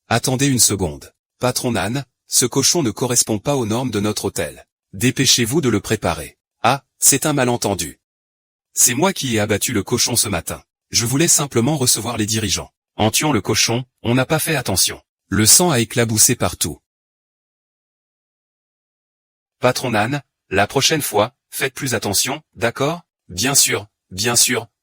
Attendez une seconde. Patron Nan, ce cochon ne correspond pas aux normes de notre hôtel. Dépêchez-vous de le préparer. Ah, c'est un malentendu. C'est moi qui ai abattu le cochon ce matin. Je voulais simplement recevoir les dirigeants. En tuant le cochon, on n'a pas fait attention. Le sang a éclaboussé partout. Patron Nan, la prochaine fois, faites plus attention, d'accord? Bien sûr,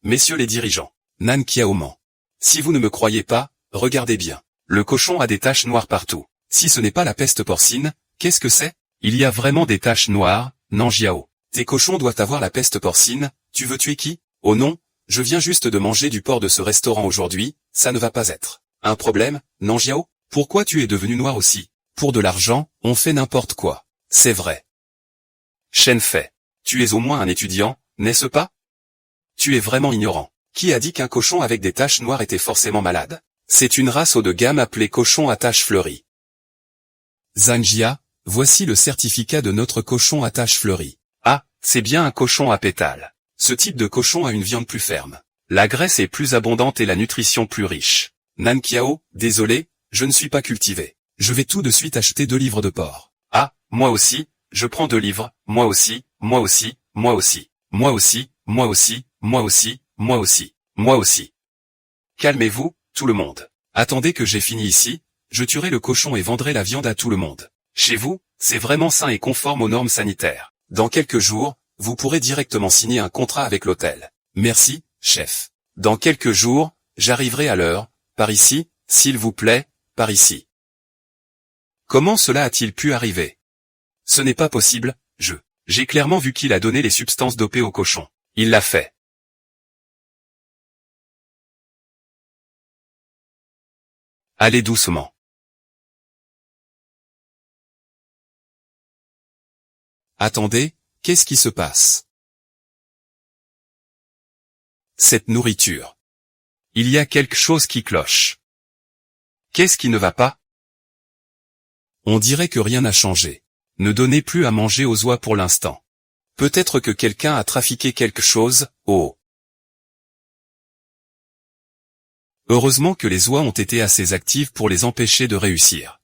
messieurs les dirigeants. Nan Kiaoman. Si vous ne me croyez pas, regardez bien. Le cochon a des taches noires partout. Si ce n'est pas la peste porcine, qu'est-ce que c'est? Il y a vraiment des taches noires, Nanjiao. Tes cochons doivent avoir la peste porcine, tu veux tuer qui? Oh non, je viens juste de manger du porc de ce restaurant aujourd'hui, ça ne va pas être un problème, Nanjiao? Pourquoi tu es devenu noir aussi? Pour de l'argent, on fait n'importe quoi. C'est vrai. Shenfei. Tu es au moins un étudiant, n'est-ce pas? Tu es vraiment ignorant. Qui a dit qu'un cochon avec des taches noires était forcément malade? C'est une race haut de gamme appelée cochon à taches fleuries. Zanjia, voici le certificat de notre cochon à taches fleuries. Ah, c'est bien un cochon à pétales. Ce type de cochon a une viande plus ferme. La graisse est plus abondante et la nutrition plus riche. Nankiao, désolé, je ne suis pas cultivé. Je vais tout de suite acheter 2 livres de porc. Ah, moi aussi, je prends 2 livres, moi aussi, moi aussi, moi aussi, moi aussi, moi aussi, moi aussi, moi aussi, moi aussi. Calmez-vous, tout le monde. Attendez que j'ai fini ici, je tuerai le cochon et vendrai la viande à tout le monde. Chez vous, c'est vraiment sain et conforme aux normes sanitaires. Dans quelques jours, vous pourrez directement signer un contrat avec l'hôtel. Merci, chef. Dans quelques jours, j'arriverai à l'heure, par ici, s'il vous plaît, par ici. Comment cela a-t-il pu arriver? Ce n'est pas possible, j'ai clairement vu qu'il a donné les substances dopées au cochon. Il l'a fait. Allez doucement. Attendez, qu'est-ce qui se passe? Cette nourriture. Il y a quelque chose qui cloche. Qu'est-ce qui ne va pas? On dirait que rien n'a changé. Ne donnez plus à manger aux oies pour l'instant. Peut-être que quelqu'un a trafiqué quelque chose, oh. Heureusement que les oies ont été assez actives pour les empêcher de réussir.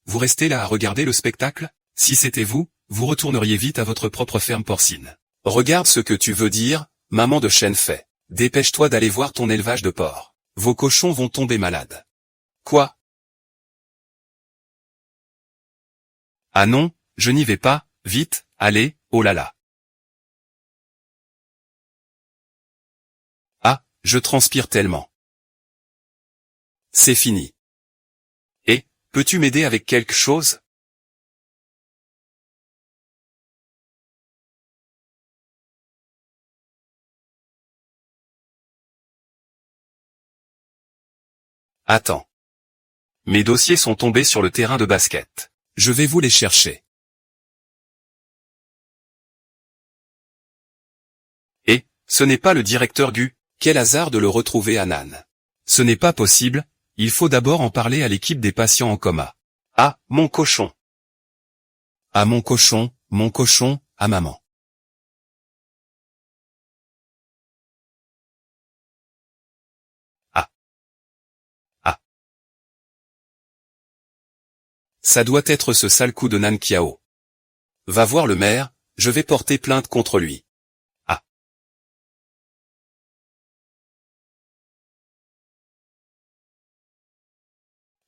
Vous restez là à regarder le spectacle? Si c'était vous, vous retourneriez vite à votre propre ferme porcine. Regarde ce que tu veux dire, maman de chêne fait. Dépêche-toi d'aller voir ton élevage de porcs. Vos cochons vont tomber malades. Quoi? Ah non, je n'y vais pas, vite, allez, oh là là. Ah, je transpire tellement. C'est fini. Et, peux-tu m'aider avec quelque chose? Attends. Mes dossiers sont tombés sur le terrain de basket. Je vais vous les chercher. Et, ce n'est pas le directeur Gu, quel hasard de le retrouver à Nan. Ce n'est pas possible, il faut d'abord en parler à l'équipe des patients en coma. Ah, mon cochon. Ah mon cochon, à maman. Ah. Ah. Ça doit être ce sale coup de Nan Kiao. Va voir le maire, je vais porter plainte contre lui. Ah.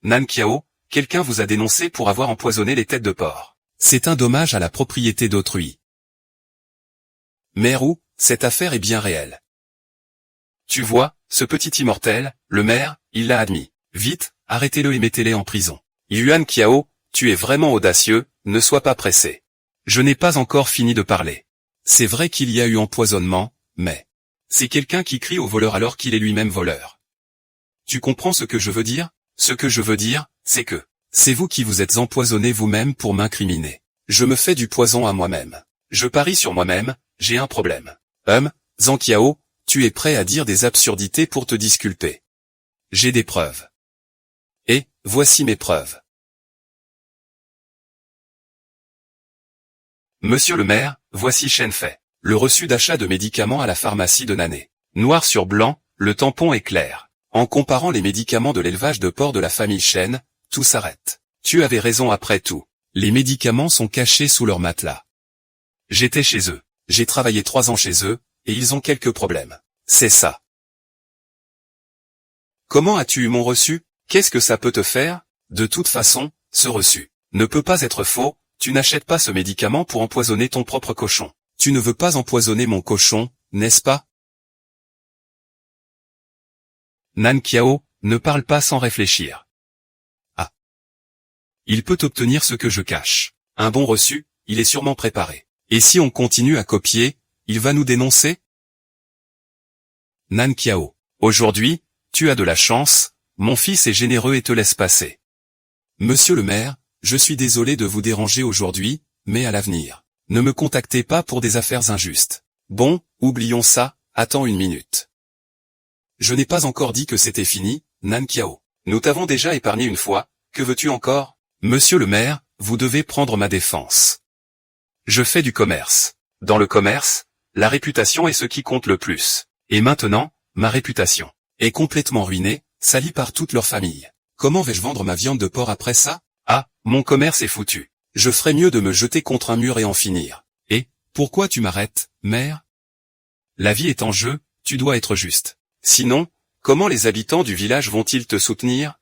Nan Kiao, quelqu'un vous a dénoncé pour avoir empoisonné les têtes de porc. C'est un dommage à la propriété d'autrui. Maire ou, cette affaire est bien réelle. Tu vois, ce petit immortel, le maire, il l'a admis. Vite, arrêtez-le et mettez-le en prison. Yuan Kiao, tu es vraiment audacieux, ne sois pas pressé. Je n'ai pas encore fini de parler. C'est vrai qu'il y a eu empoisonnement, mais c'est quelqu'un qui crie au voleur alors qu'il est lui-même voleur. Tu comprends ce que je veux dire? Ce que je veux dire, c'est que c'est vous qui vous êtes empoisonné vous-même pour m'incriminer. Je me fais du poison à moi-même. Je parie sur moi-même, j'ai un problème. Zhang Qiao, tu es prêt à dire des absurdités pour te disculper. J'ai des preuves. Et, voici mes preuves. Monsieur le maire, voici Shen Fei. Le reçu d'achat de médicaments à la pharmacie de Nané. Noir sur blanc, le tampon est clair. En comparant les médicaments de l'élevage de porcs de la famille Shen, tout s'arrête. Tu avais raison après tout. Les médicaments sont cachés sous leur matelas. J'étais chez eux. J'ai travaillé 3 ans chez eux, et ils ont quelques problèmes. C'est ça. Comment as-tu eu mon reçu? Qu'est-ce que ça peut te faire? De toute façon, ce reçu ne peut pas être faux, tu n'achètes pas ce médicament pour empoisonner ton propre cochon. Tu ne veux pas empoisonner mon cochon, n'est-ce pas? Nan Qiao, ne parle pas sans réfléchir. Ah. Il peut obtenir ce que je cache. Un bon reçu, il est sûrement préparé. Et si on continue à copier, il va nous dénoncer? Nan Qiao. Aujourd'hui, tu as de la chance, mon fils est généreux et te laisse passer. Monsieur le maire, je suis désolé de vous déranger aujourd'hui, mais à l'avenir, ne me contactez pas pour des affaires injustes. Bon, oublions ça, attends une minute. Je n'ai pas encore dit que c'était fini, Nan Qiao. Nous t'avons déjà épargné une fois, que veux-tu encore? Monsieur le maire, vous devez prendre ma défense. Je fais du commerce. Dans le commerce, la réputation est ce qui compte le plus. Et maintenant, ma réputation est complètement ruinée, salie par toute leur famille. Comment vais-je vendre ma viande de porc après ça? Ah, Mon commerce est foutu. Je ferais mieux de me jeter contre un mur et en finir. Et, pourquoi tu m'arrêtes, mère? La vie est en jeu, tu dois être juste. Sinon, comment les habitants du village vont-ils te soutenir?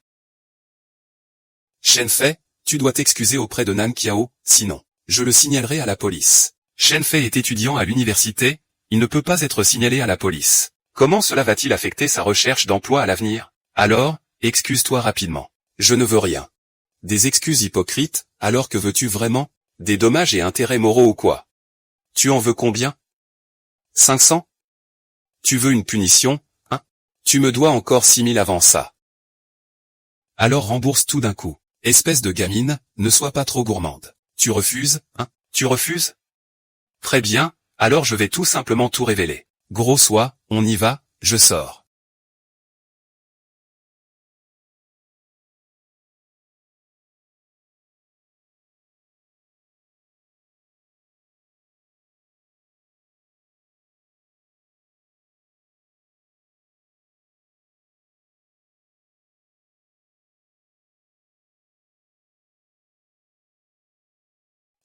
Shenfei, tu dois t'excuser auprès de Nan Qiao, sinon, je le signalerai à la police. Shenfei est étudiant à l'université, il ne peut pas être signalé à la police. Comment cela va-t-il affecter sa recherche d'emploi à l'avenir? Alors, excuse-toi rapidement. Je ne veux rien. Des excuses hypocrites, alors que veux-tu vraiment? Des dommages et intérêts moraux ou quoi? Tu en veux combien? 500? Tu veux une punition, hein? Tu me dois encore 6000 avant ça. Alors rembourse tout d'un coup. Espèce de gamine, ne sois pas trop gourmande. Tu refuses, hein? Tu refuses? Très bien, alors je vais tout simplement tout révéler. Gros sois, on y va, je sors.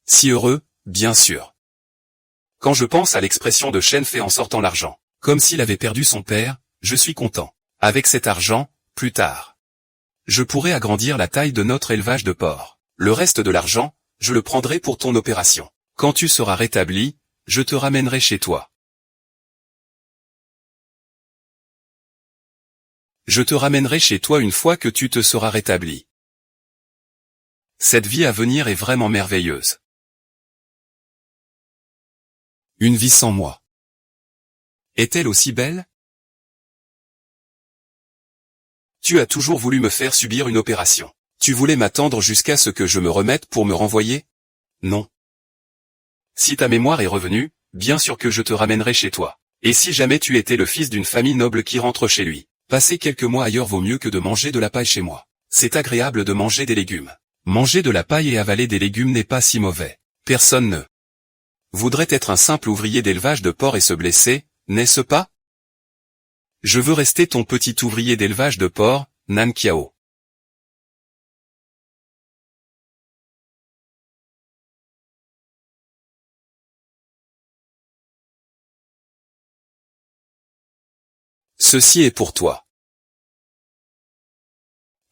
Si heureux, bien sûr. Quand je pense à l'expression de Shenfei en sortant l'argent, comme s'il avait perdu son père, je suis content. Avec cet argent, plus tard, je pourrai agrandir la taille de notre élevage de porcs. Le reste de l'argent, je le prendrai pour ton opération. Quand tu seras rétabli, je te ramènerai chez toi. Je te ramènerai chez toi une fois que tu te seras rétabli. Cette vie à venir est vraiment merveilleuse. Une vie sans moi. Est-elle aussi belle? Tu as toujours voulu me faire subir une opération. Tu voulais m'attendre jusqu'à ce que je me remette pour me renvoyer? Non. Si ta mémoire est revenue, bien sûr que je te ramènerai chez toi. Et si jamais tu étais le fils d'une famille noble qui rentre chez lui, passer quelques mois ailleurs vaut mieux que de manger de la paille chez moi. C'est agréable de manger des légumes. Manger de la paille et avaler des légumes n'est pas si mauvais. Personne ne voudrait être un simple ouvrier d'élevage de porcs et se blesser, n'est-ce pas? Je veux rester ton petit ouvrier d'élevage de porcs, Nan Qiao. Ceci est pour toi.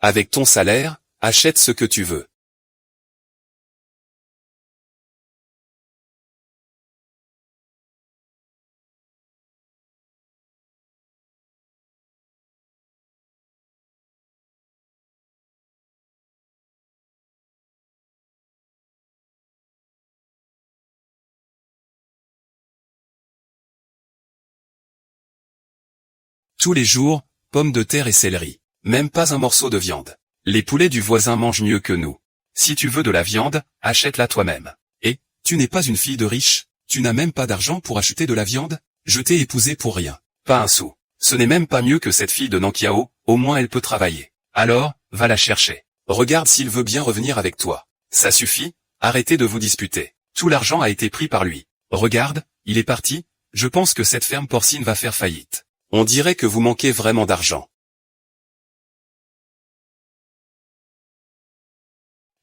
Avec ton salaire, achète ce que tu veux. Tous les jours, pommes de terre et céleri. Même pas un morceau de viande. Les poulets du voisin mangent mieux que nous. Si tu veux de la viande, achète-la toi-même. Et, tu n'es pas une fille de riche, tu n'as même pas d'argent pour acheter de la viande? Je t'ai épousé pour rien. Pas un sou. Ce n'est même pas mieux que cette fille de Nankiao, au moins elle peut travailler. Alors, va la chercher. Regarde s'il veut bien revenir avec toi. Ça suffit, arrêtez de vous disputer. Tout l'argent a été pris par lui. Regarde, il est parti, je pense que cette ferme porcine va faire faillite. On dirait que vous manquez vraiment d'argent.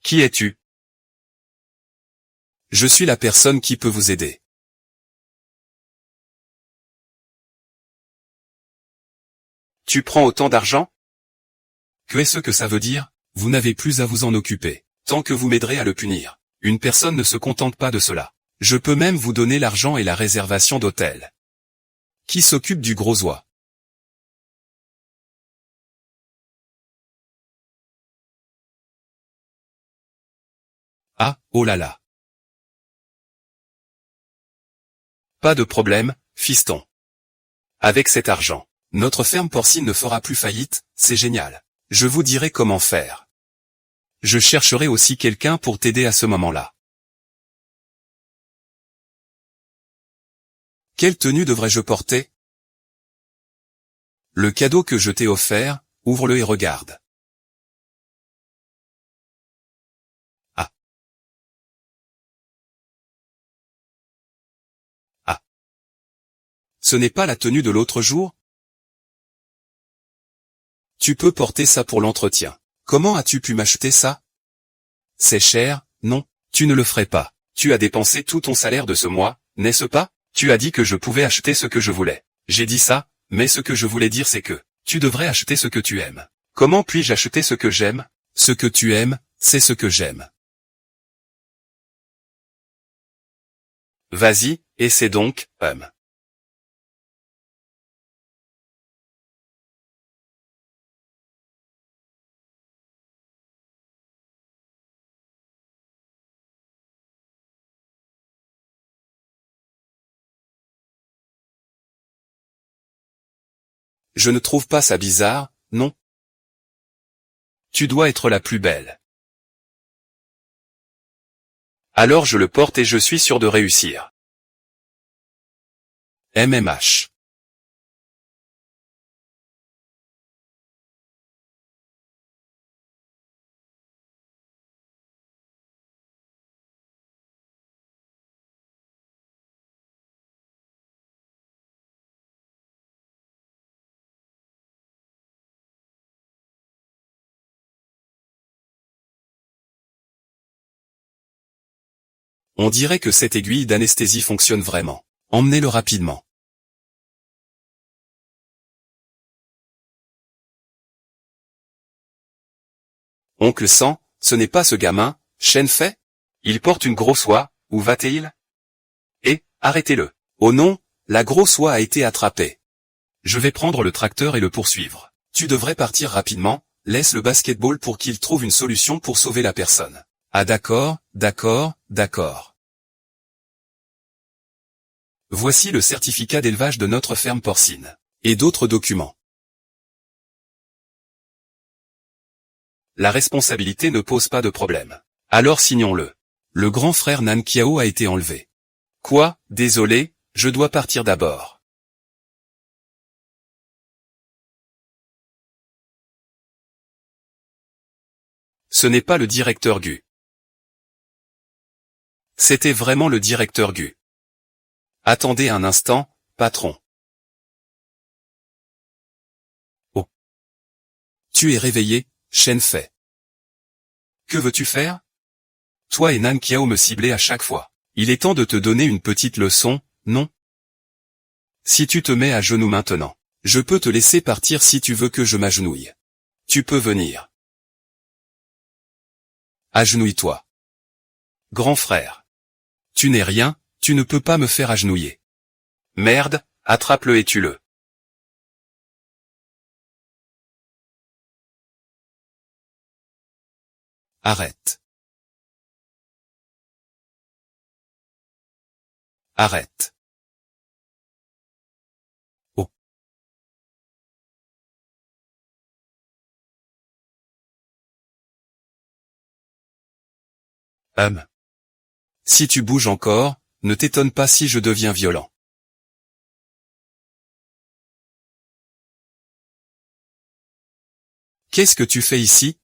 Qui es-tu? Je suis la personne qui peut vous aider. Tu prends autant d'argent? Qu'est-ce que ça veut dire? Vous n'avez plus à vous en occuper. Tant que vous m'aiderez à le punir. Une personne ne se contente pas de cela. Je peux même vous donner l'argent et la réservation d'hôtel. Qui s'occupe du gros oie? Ah, oh là là. Pas de problème, fiston. Avec cet argent, notre ferme porcine ne fera plus faillite, c'est génial. Je vous dirai comment faire. Je chercherai aussi quelqu'un pour t'aider à ce moment-là. Quelle tenue devrais-je porter? Le cadeau que je t'ai offert, ouvre-le et regarde. Ah. Ah. Ce n'est pas la tenue de l'autre jour? Tu peux porter ça pour l'entretien. Comment as-tu pu m'acheter ça? C'est cher, non, tu ne le ferais pas. Tu as dépensé tout ton salaire de ce mois, n'est-ce pas? Tu as dit que je pouvais acheter ce que je voulais. J'ai dit ça, mais ce que je voulais dire c'est que, tu devrais acheter ce que tu aimes. Comment puis-je acheter ce que j'aime? Ce que tu aimes, c'est ce que j'aime. Vas-y, essaie donc, Je ne trouve pas ça bizarre, non? Tu dois être la plus belle. Alors je le porte et je suis sûr de réussir. MMH. On dirait que cette aiguille d'anesthésie fonctionne vraiment. Emmenez-le rapidement. Oncle Sang, ce n'est pas ce gamin, Shen Fei? Il porte une grosse oie, où va-t-il? Arrêtez-le. Oh non, la grosse oie a été attrapée. Je vais prendre le tracteur et le poursuivre. Tu devrais partir rapidement, laisse le basketball pour qu'il trouve une solution pour sauver la personne. Ah d'accord, d'accord, d'accord. Voici le certificat d'élevage de notre ferme porcine. Et d'autres documents. La responsabilité ne pose pas de problème. Alors signons-le. Le grand frère Nan Kiao a été enlevé. Quoi, désolé, je dois partir d'abord. Ce n'est pas le directeur Gu. C'était vraiment le directeur Gu. Attendez un instant, patron. Oh. Tu es réveillé, Shen Fei. Que veux-tu faire? Toi et Nan Kiao me ciblez à chaque fois. Il est temps de te donner une petite leçon, non? Si tu te mets à genoux maintenant, je peux te laisser partir si tu veux que je m'agenouille. Tu peux venir. Agenouille-toi. Grand frère. Tu n'es rien, tu ne peux pas me faire agenouiller. Merde, attrape-le et tue-le. Arrête. Arrête. Oh. Si tu bouges encore, ne t'étonne pas si je deviens violent. Qu'est-ce que tu fais ici?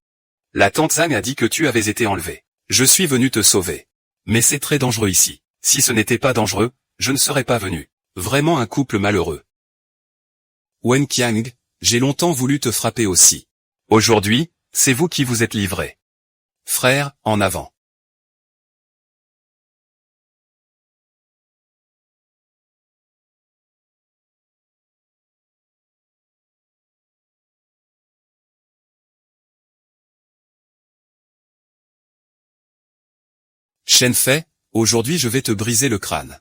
La tante Zhang a dit que tu avais été enlevé. Je suis venu te sauver. Mais c'est très dangereux ici. Si ce n'était pas dangereux, je ne serais pas venu. Vraiment un couple malheureux. Wen Qiang, j'ai longtemps voulu te frapper aussi. Aujourd'hui, c'est vous qui vous êtes livrés. Frère, en avant. Shen Fei, aujourd'hui je vais te briser le crâne.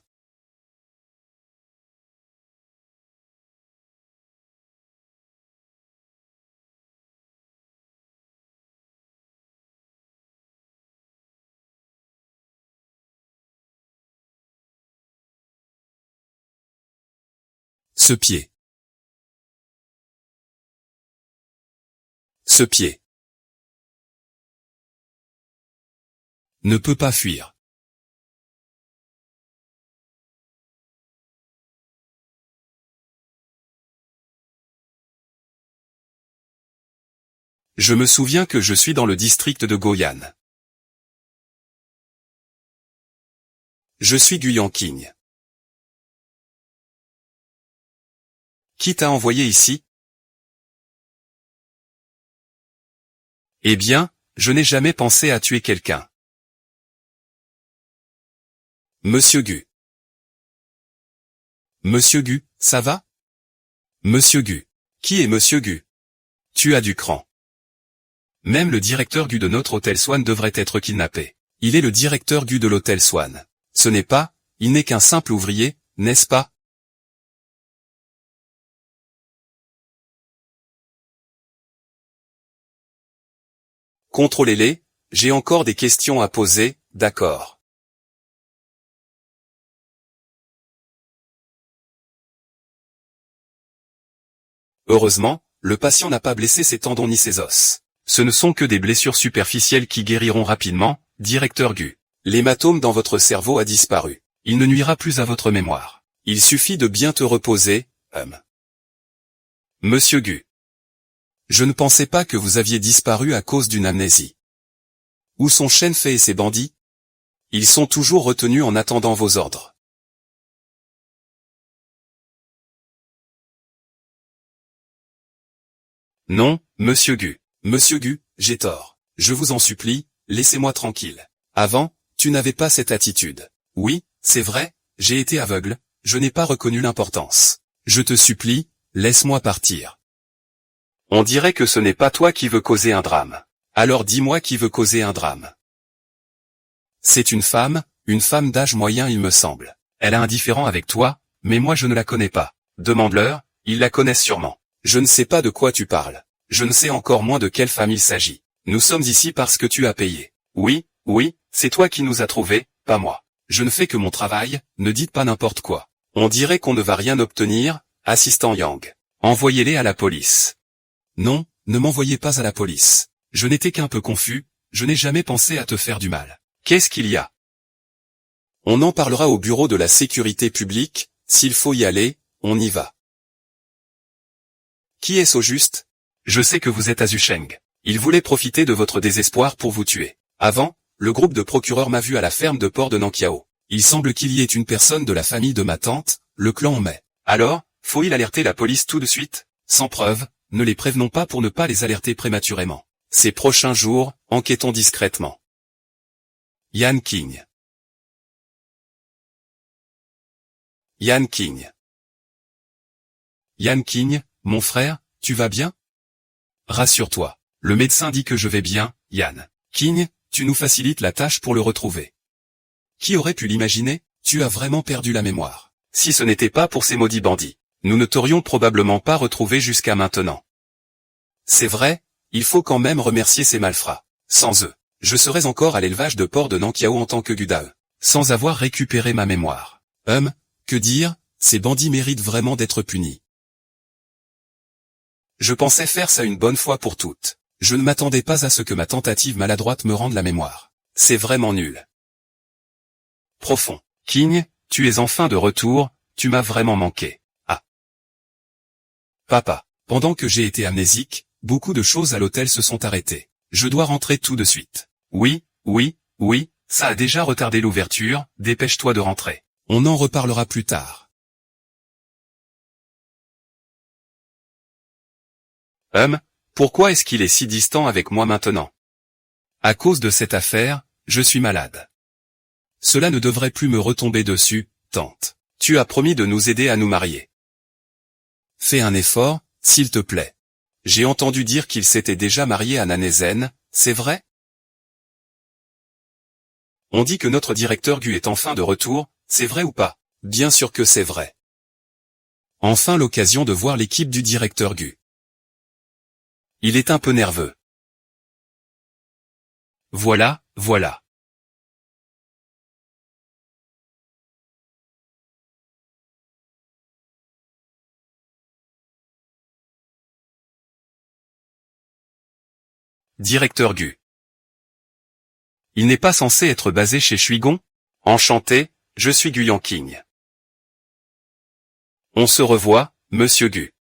Ce pied. Ce pied. Ne peut pas fuir. Je me souviens que je suis dans le district de Goyan. Je suis Guyan King. Qui t'a envoyé ici? Eh bien, je n'ai jamais pensé à tuer quelqu'un. Monsieur Gu. Monsieur Gu, ça va? Monsieur Gu. Qui est Monsieur Gu? Tu as du cran. Même le directeur Gu de notre hôtel Swan devrait être kidnappé. Il est le directeur Gu de l'hôtel Swan. Ce n'est pas, il n'est qu'un simple ouvrier, n'est-ce pas? Contrôlez-les, j'ai encore des questions à poser, d'accord. Heureusement, le patient n'a pas blessé ses tendons ni ses os. Ce ne sont que des blessures superficielles qui guériront rapidement, directeur Gu. L'hématome dans votre cerveau a disparu. Il ne nuira plus à votre mémoire. Il suffit de bien te reposer, Monsieur Gu. Je ne pensais pas que vous aviez disparu à cause d'une amnésie. Où sont Shen Fei et ses bandits? Ils sont toujours retenus en attendant vos ordres. Non, Monsieur Gu. Monsieur Gu, j'ai tort. Je vous en supplie, laissez-moi tranquille. Avant, tu n'avais pas cette attitude. Oui, c'est vrai, j'ai été aveugle, je n'ai pas reconnu l'importance. Je te supplie, laisse-moi partir. On dirait que ce n'est pas toi qui veux causer un drame. Alors dis-moi qui veut causer un drame. C'est une femme d'âge moyen il me semble. Elle a un différend avec toi, mais moi je ne la connais pas. Demande-leur, ils la connaissent sûrement. Je ne sais pas de quoi tu parles. Je ne sais encore moins de quelle femme il s'agit. Nous sommes ici parce que tu as payé. Oui, c'est toi qui nous as trouvés, pas moi. Je ne fais que mon travail, ne dites pas n'importe quoi. On dirait qu'on ne va rien obtenir, assistant Yang. Envoyez-les à la police. Non, ne m'envoyez pas à la police. Je n'étais qu'un peu confus, je n'ai jamais pensé à te faire du mal. Qu'est-ce qu'il y a? On en parlera au bureau de la sécurité publique, s'il faut y aller, on y va. Qui est-ce au juste? Je sais que vous êtes Azusheng. Il voulait profiter de votre désespoir pour vous tuer. Avant, le groupe de procureurs m'a vu à la ferme de port de Nankiao. Il semble qu'il y ait une personne de la famille de ma tante, le clan Mei. Alors, faut-il alerter la police tout de suite? Sans preuve, ne les prévenons pas pour ne pas les alerter prématurément. Ces prochains jours, enquêtons discrètement. Yan King. Yan King. Yan King, mon frère, tu vas bien? Rassure-toi. Le médecin dit que je vais bien, Yan. King, tu nous facilites la tâche pour le retrouver. Qui aurait pu l'imaginer? Tu as vraiment perdu la mémoire. Si ce n'était pas pour ces maudits bandits, nous ne t'aurions probablement pas retrouvé jusqu'à maintenant. C'est vrai, il faut quand même remercier ces malfrats. Sans eux, je serais encore à l'élevage de porc de Nankiao en tant que Gudae, sans avoir récupéré ma mémoire. Que dire, ces bandits méritent vraiment d'être punis. Je pensais faire ça une bonne fois pour toutes. Je ne m'attendais pas à ce que ma tentative maladroite me rende la mémoire. C'est vraiment nul. Profond. King, tu es enfin de retour, tu m'as vraiment manqué. Ah. Papa, pendant que j'ai été amnésique, beaucoup de choses à l'hôtel se sont arrêtées. Je dois rentrer tout de suite. Oui, ça a déjà retardé l'ouverture, dépêche-toi de rentrer. On en reparlera plus tard. Pourquoi est-ce qu'il est si distant avec moi maintenant? À cause de cette affaire, je suis malade. Cela ne devrait plus me retomber dessus, tante. Tu as promis de nous aider à nous marier. Fais un effort, s'il te plaît. J'ai entendu dire qu'il s'était déjà marié à Nanezen, c'est vrai? On dit que notre directeur Gu est enfin de retour, c'est vrai ou pas? Bien sûr que c'est vrai. Enfin l'occasion de voir l'équipe du directeur Gu. Il est un peu nerveux. Voilà. Directeur Gu. Il n'est pas censé être basé chez Shuigon? Enchanté, je suis Gu Yanqing. On se revoit, monsieur Gu.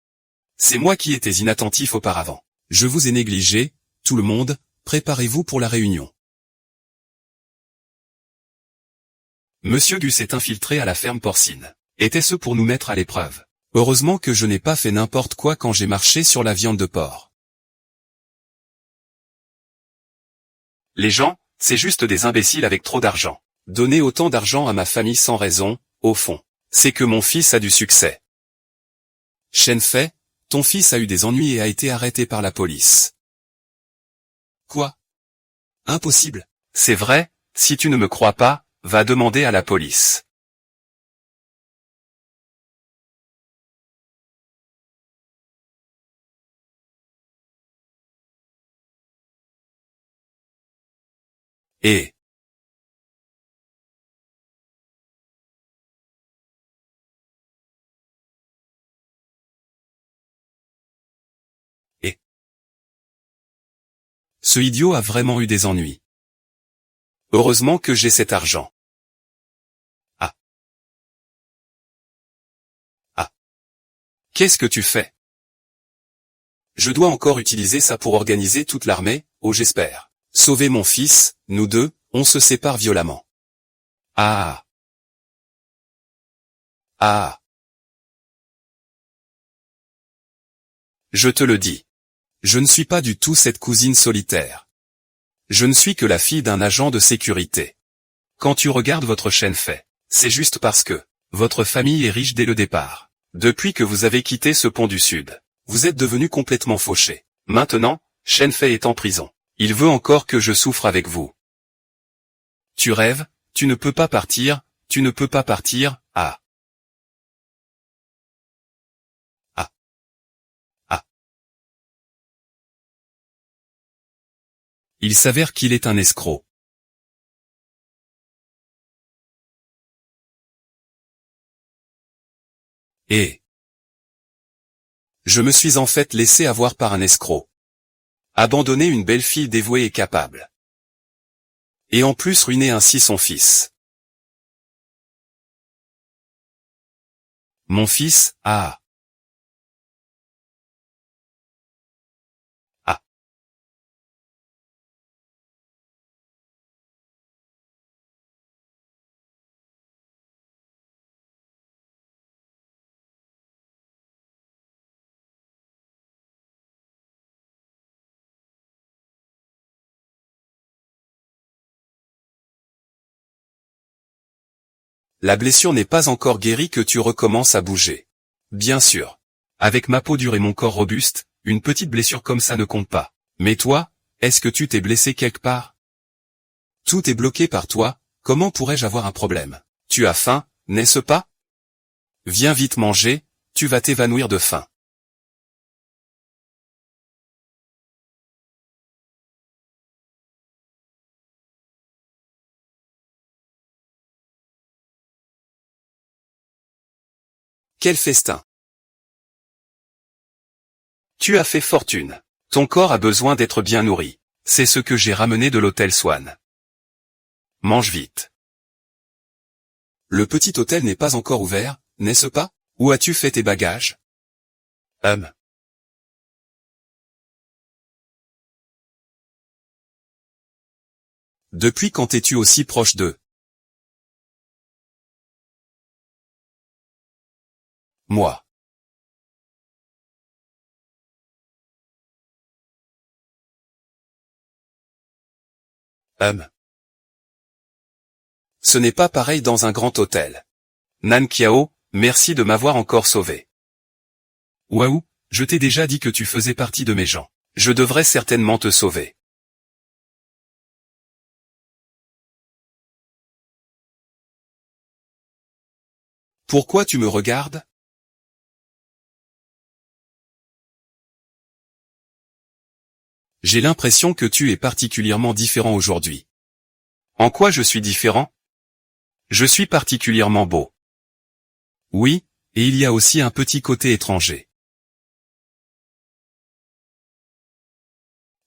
C'est moi qui étais inattentif auparavant. Je vous ai négligé, tout le monde, préparez-vous pour la réunion. Monsieur Gu s'est infiltré à la ferme porcine. Était-ce pour nous mettre à l'épreuve? Heureusement que je n'ai pas fait n'importe quoi quand j'ai marché sur la viande de porc. Les gens, c'est juste des imbéciles avec trop d'argent. Donner autant d'argent à ma famille sans raison, au fond, c'est que mon fils a du succès. Shen Fei, ton fils a eu des ennuis et a été arrêté par la police. Quoi? Impossible. C'est vrai, si tu ne me crois pas, va demander à la police. Et ce idiot a vraiment eu des ennuis. Heureusement que j'ai cet argent. Ah. Ah. Qu'est-ce que tu fais? Je dois encore utiliser ça pour organiser toute l'armée, oh j'espère. Sauver mon fils, nous deux, on se sépare violemment. Ah. Ah. Je te le dis. Je ne suis pas du tout cette cousine solitaire. Je ne suis que la fille d'un agent de sécurité. Quand tu regardes votre Shen Fei, c'est juste parce que votre famille est riche dès le départ. Depuis que vous avez quitté ce pont du Sud, vous êtes devenu complètement fauché. Maintenant, Shen Fei est en prison. Il veut encore que je souffre avec vous. Tu rêves, tu ne peux pas partir, tu ne peux pas partir, ah. Ah. Ah. Il s'avère qu'il est un escroc. Et je me suis en fait laissé avoir par un escroc. Abandonner une belle fille dévouée et capable. Et en plus ruiner ainsi son fils. Mon fils, ah. Ah. La blessure n'est pas encore guérie que tu recommences à bouger. Bien sûr. Avec ma peau dure et mon corps robuste, une petite blessure comme ça ne compte pas. Mais toi, est-ce que tu t'es blessé quelque part? Tout est bloqué par toi, comment pourrais-je avoir un problème? Tu as faim, n'est-ce pas? Viens vite manger, tu vas t'évanouir de faim. Quel festin! Tu as fait fortune. Ton corps a besoin d'être bien nourri. C'est ce que j'ai ramené de l'hôtel Swan. Mange vite. Le petit hôtel n'est pas encore ouvert, n'est-ce pas? Où as-tu fait tes bagages? Depuis quand es-tu aussi proche d'eux? Moi. Ce n'est pas pareil dans un grand hôtel. Nan Kiao, merci de m'avoir encore sauvé. Waouh, je t'ai déjà dit que tu faisais partie de mes gens. Je devrais certainement te sauver. Pourquoi tu me regardes? J'ai l'impression que tu es particulièrement différent aujourd'hui. En quoi je suis différent? Je suis particulièrement beau. Oui, et il y a aussi un petit côté étranger.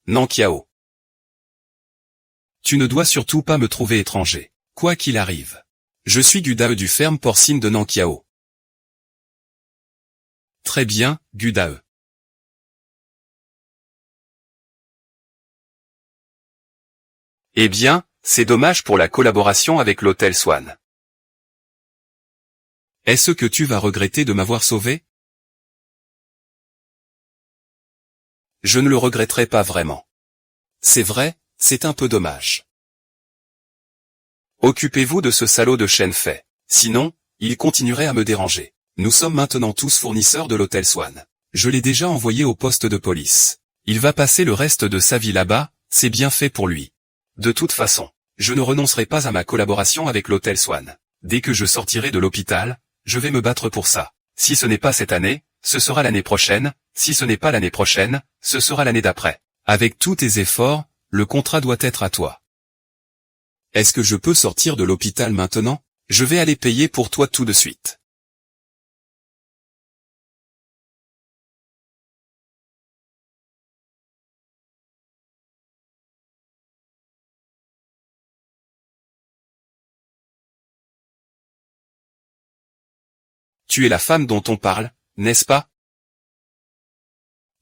Nan Kiao. Tu ne dois surtout pas me trouver étranger, quoi qu'il arrive. Je suis Gudae du ferme porcine de Nan Kiao. Très bien, Gudae. Eh bien, c'est dommage pour la collaboration avec l'hôtel Swan. Est-ce que tu vas regretter de m'avoir sauvé? Je ne le regretterai pas vraiment. C'est vrai, C'est un peu dommage. Occupez-vous de ce salaud de Shen Fei. Sinon, il continuerait à me déranger. Nous sommes maintenant tous fournisseurs de l'hôtel Swan. Je l'ai déjà envoyé au poste de police. Il va passer le reste de sa vie là-bas, c'est bien fait pour lui. De toute façon, je ne renoncerai pas à ma collaboration avec l'hôtel Swan. Dès que je sortirai de l'hôpital, je vais me battre pour ça. Si ce n'est pas cette année, ce sera l'année prochaine, si ce n'est pas l'année prochaine, ce sera l'année d'après. Avec tous tes efforts, le contrat doit être à toi. Est-ce que je peux sortir de l'hôpital maintenant? Je vais aller payer pour toi tout de suite. Tu es la femme dont on parle, n'est-ce pas?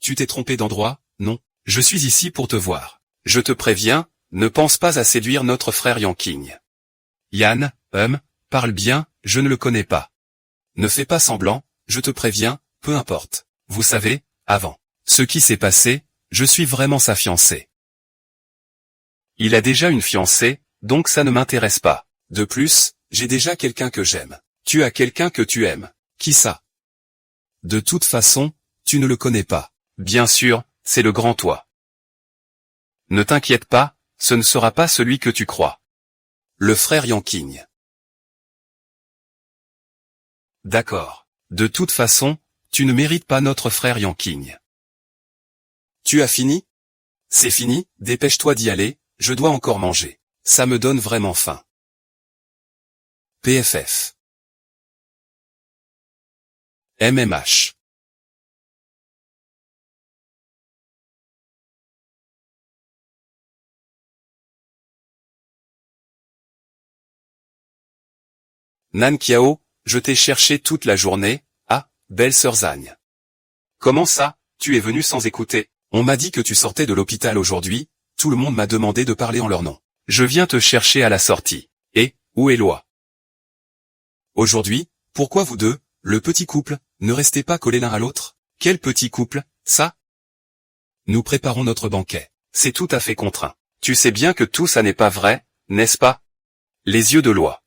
Tu t'es trompé d'endroit, non? Je suis ici pour te voir. Je te préviens, ne pense pas à séduire notre frère Yanking. Yan, parle bien, je ne le connais pas. Ne fais pas semblant, je te préviens, peu importe. Vous savez, avant ce qui s'est passé, je suis vraiment sa fiancée. Il a déjà une fiancée, donc ça ne m'intéresse pas. De plus, j'ai déjà quelqu'un que j'aime. Tu as quelqu'un que tu aimes. Qui ça? De toute façon, tu ne le connais pas. Bien sûr, c'est le grand toi. Ne t'inquiète pas, ce ne sera pas celui que tu crois. Le frère Yanking. D'accord. De toute façon, tu ne mérites pas notre frère Yanking. Tu as fini? C'est fini, dépêche-toi d'y aller, je dois encore manger. Ça me donne vraiment faim. PFF. MMH. Nan Kiao, je t'ai cherché toute la journée. Ah, belle sœur Zagne. Comment ça, tu es venu sans écouter? On m'a dit que tu sortais de l'hôpital aujourd'hui, tout le monde m'a demandé de parler en leur nom. Je viens te chercher à la sortie. Et, où est Loi? Aujourd'hui, pourquoi vous deux, le petit couple, ne restez pas collés l'un à l'autre? Quel petit couple, ça? Nous préparons notre banquet. C'est tout à fait contraint. Tu sais bien que tout ça n'est pas vrai, n'est-ce pas? Les yeux de Loi.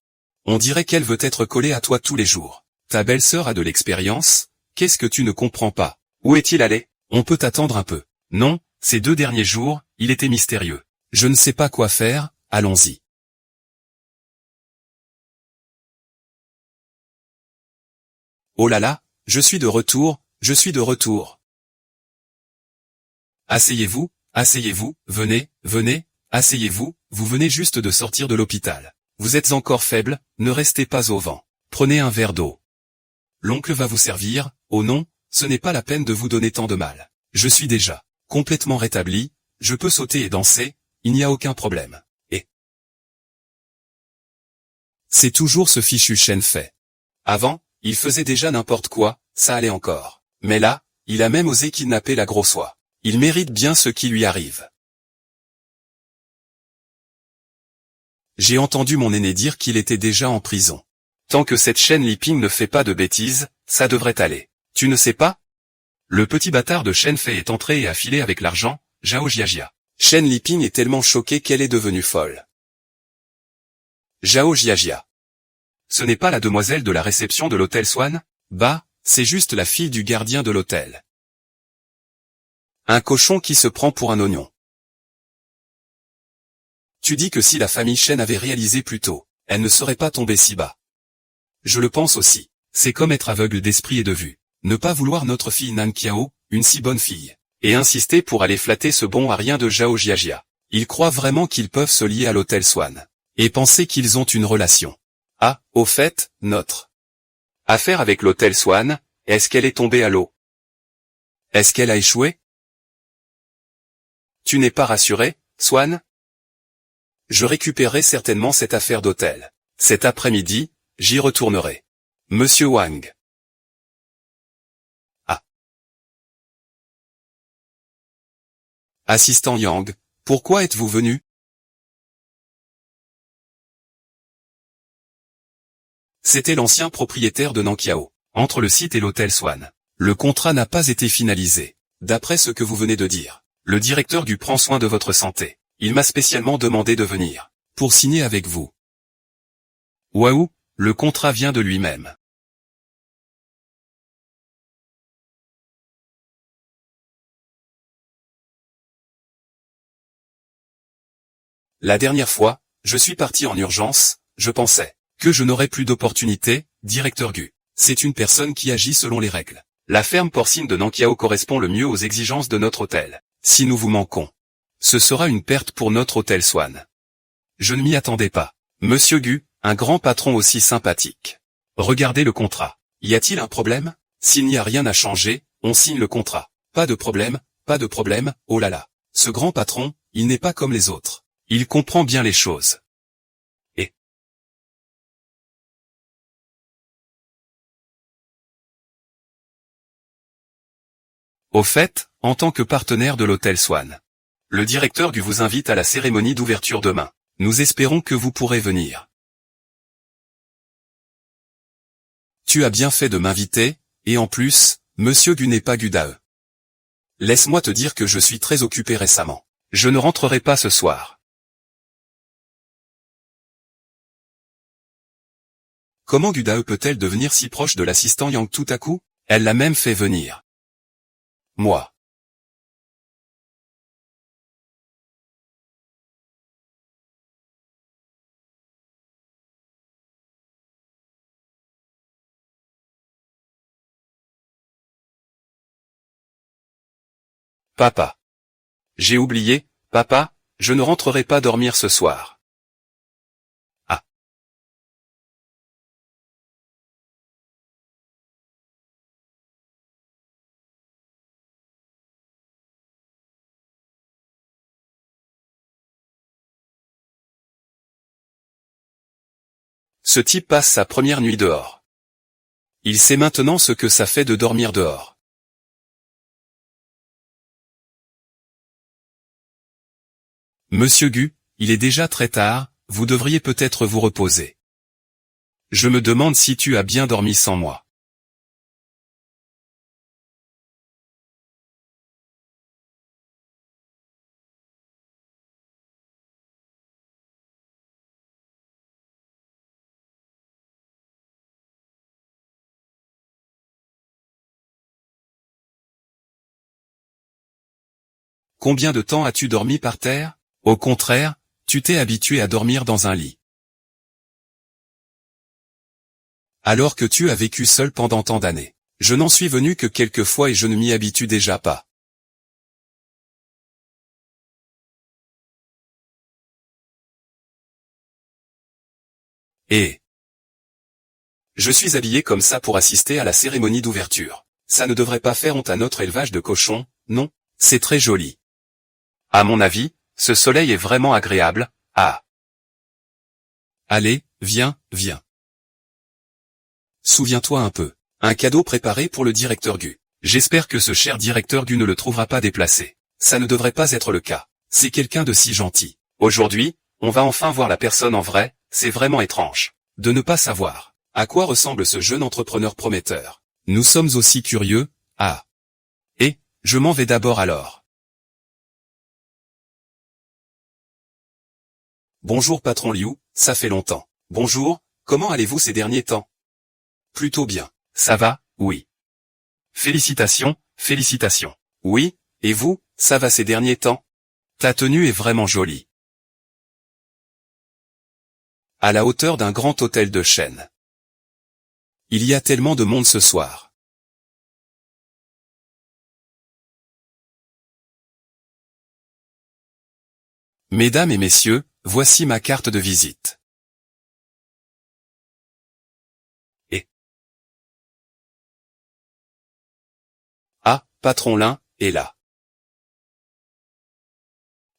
On dirait qu'elle veut être collée à toi tous les jours. Ta belle-sœur a de l'expérience, qu'est-ce que tu ne comprends pas? Où est-il allé? On peut attendre un peu. Non, ces 2 derniers jours, il était mystérieux. Je ne sais pas quoi faire, allons-y. Oh là là, je suis de retour, je suis de retour. Asseyez-vous, venez, asseyez-vous, vous venez juste de sortir de l'hôpital. Vous êtes encore faible, ne restez pas au vent. Prenez un verre d'eau. L'oncle va vous servir, oh non, ce n'est pas la peine de vous donner tant de mal. Je suis déjà complètement rétabli, je peux sauter et danser, il n'y a aucun problème. Et c'est toujours ce fichu Shen Fei. Avant, il faisait déjà n'importe quoi, ça allait encore. Mais là, il a même osé kidnapper la grosse oie. Il mérite bien ce qui lui arrive. J'ai entendu mon aîné dire qu'il était déjà en prison. Tant que cette Shen Liping ne fait pas de bêtises, ça devrait aller. Tu ne sais pas? Le petit bâtard de Shen Fei est entré et a filé avec l'argent, Zhao Jiajia. Shen Liping est tellement choquée qu'elle est devenue folle. Zhao Jiajia. Ce n'est pas la demoiselle de la réception de l'hôtel Swan? Bah, c'est juste la fille du gardien de l'hôtel. Un cochon qui se prend pour un oignon. Tu dis que si la famille Shen avait réalisé plus tôt, elle ne serait pas tombée si bas. Je le pense aussi. C'est comme être aveugle d'esprit et de vue. Ne pas vouloir notre fille Nan Kiao, une si bonne fille, et insister pour aller flatter ce bon à rien de Zhao Jiajia. Ils croient vraiment qu'ils peuvent se lier à l'hôtel Swan, et penser qu'ils ont une relation. Ah, au fait, notre affaire avec l'hôtel Swan, est-ce qu'elle est tombée à l'eau? Est-ce qu'elle a échoué? Tu n'es pas rassuré, Swan? Je récupérerai certainement cette affaire d'hôtel. Cet après-midi, j'y retournerai. Monsieur Wang. Ah. Assistant Yang, pourquoi êtes-vous venu? C'était l'ancien propriétaire de Nankiao, entre le site et l'hôtel Swan. Le contrat n'a pas été finalisé. D'après ce que vous venez de dire, le directeur du prend soin de votre santé. Il m'a spécialement demandé de venir, pour signer avec vous. Waouh, le contrat vient de lui-même. La dernière fois, je suis parti en urgence, je pensais que je n'aurais plus d'opportunité, directeur Gu. C'est une personne qui agit selon les règles. La ferme porcine de Nankiao correspond le mieux aux exigences de notre hôtel. Si nous vous manquons, ce sera une perte pour notre hôtel Swan. Je ne m'y attendais pas. Monsieur Gu, un grand patron aussi sympathique. Regardez le contrat. Y a-t-il un problème? S'il n'y a rien à changer, on signe le contrat. Pas de problème, oh là là. Ce grand patron, il n'est pas comme les autres. Il comprend bien les choses. Et au fait, en tant que partenaire de l'hôtel Swan, le directeur Gu vous invite à la cérémonie d'ouverture demain. Nous espérons que vous pourrez venir. Tu as bien fait de m'inviter, et en plus, Monsieur Gu n'est pas Gudae. Laisse-moi te dire que je suis très occupé récemment. Je ne rentrerai pas ce soir. Comment Gudae peut-elle devenir si proche de l'assistant Yang tout à coup? Elle l'a même fait venir. Moi. Papa. J'ai oublié, papa, je ne rentrerai pas dormir ce soir. Ah. Ce type passe sa première nuit dehors. Il sait maintenant ce que ça fait de dormir dehors. Monsieur Gu, il est déjà très tard, vous devriez peut-être vous reposer. Je me demande si tu as bien dormi sans moi. Combien de temps as-tu dormi par terre? Au contraire, tu t'es habitué à dormir dans un lit. Alors que tu as vécu seul pendant tant d'années. Je n'en suis venu que quelques fois et je ne m'y habitue déjà pas. Et je suis habillé comme ça pour assister à la cérémonie d'ouverture. Ça ne devrait pas faire honte à notre élevage de cochons, non? C'est très joli. À mon avis, ce soleil est vraiment agréable. Ah. Allez, viens, viens. Souviens-toi un peu. Un cadeau préparé pour le directeur Gu. J'espère que ce cher directeur Gu ne le trouvera pas déplacé. Ça ne devrait pas être le cas. C'est quelqu'un de si gentil. Aujourd'hui, on va enfin voir la personne en vrai, c'est vraiment étrange. De ne pas savoir à quoi ressemble ce jeune entrepreneur prometteur. Nous sommes aussi curieux, ah. Et, je m'en vais d'abord alors. Bonjour patron Liu, ça fait longtemps. Bonjour, comment allez-vous ces derniers temps? Plutôt bien. Ça va, oui. Félicitations, félicitations. Oui, et vous, ça va ces derniers temps? Ta tenue est vraiment jolie. À la hauteur d'un grand hôtel de chaîne. Il y a tellement de monde ce soir. Mesdames et messieurs, voici ma carte de visite. Et ah, patron Lin, est là.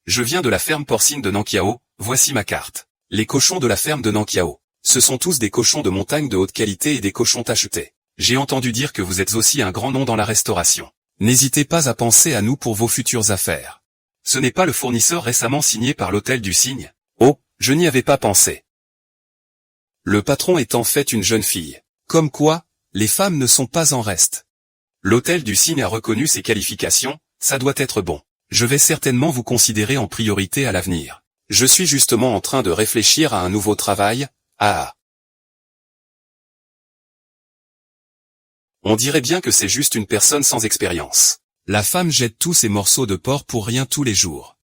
Je viens de la ferme porcine de Nankiao, voici ma carte. Les cochons de la ferme de Nankiao. Ce sont tous des cochons de montagne de haute qualité et des cochons tachetés. J'ai entendu dire que vous êtes aussi un grand nom dans la restauration. N'hésitez pas à penser à nous pour vos futures affaires. Ce n'est pas le fournisseur récemment signé par l'hôtel du Cygne? Oh, je n'y avais pas pensé. Le patron est en fait une jeune fille. Comme quoi, les femmes ne sont pas en reste. L'hôtel du Cygne a reconnu ses qualifications, ça doit être bon. Je vais certainement vous considérer en priorité à l'avenir. Je suis justement en train de réfléchir à un nouveau travail. Ah. On dirait bien que c'est juste une personne sans expérience. La femme jette tous ses morceaux de porc pour rien tous les jours.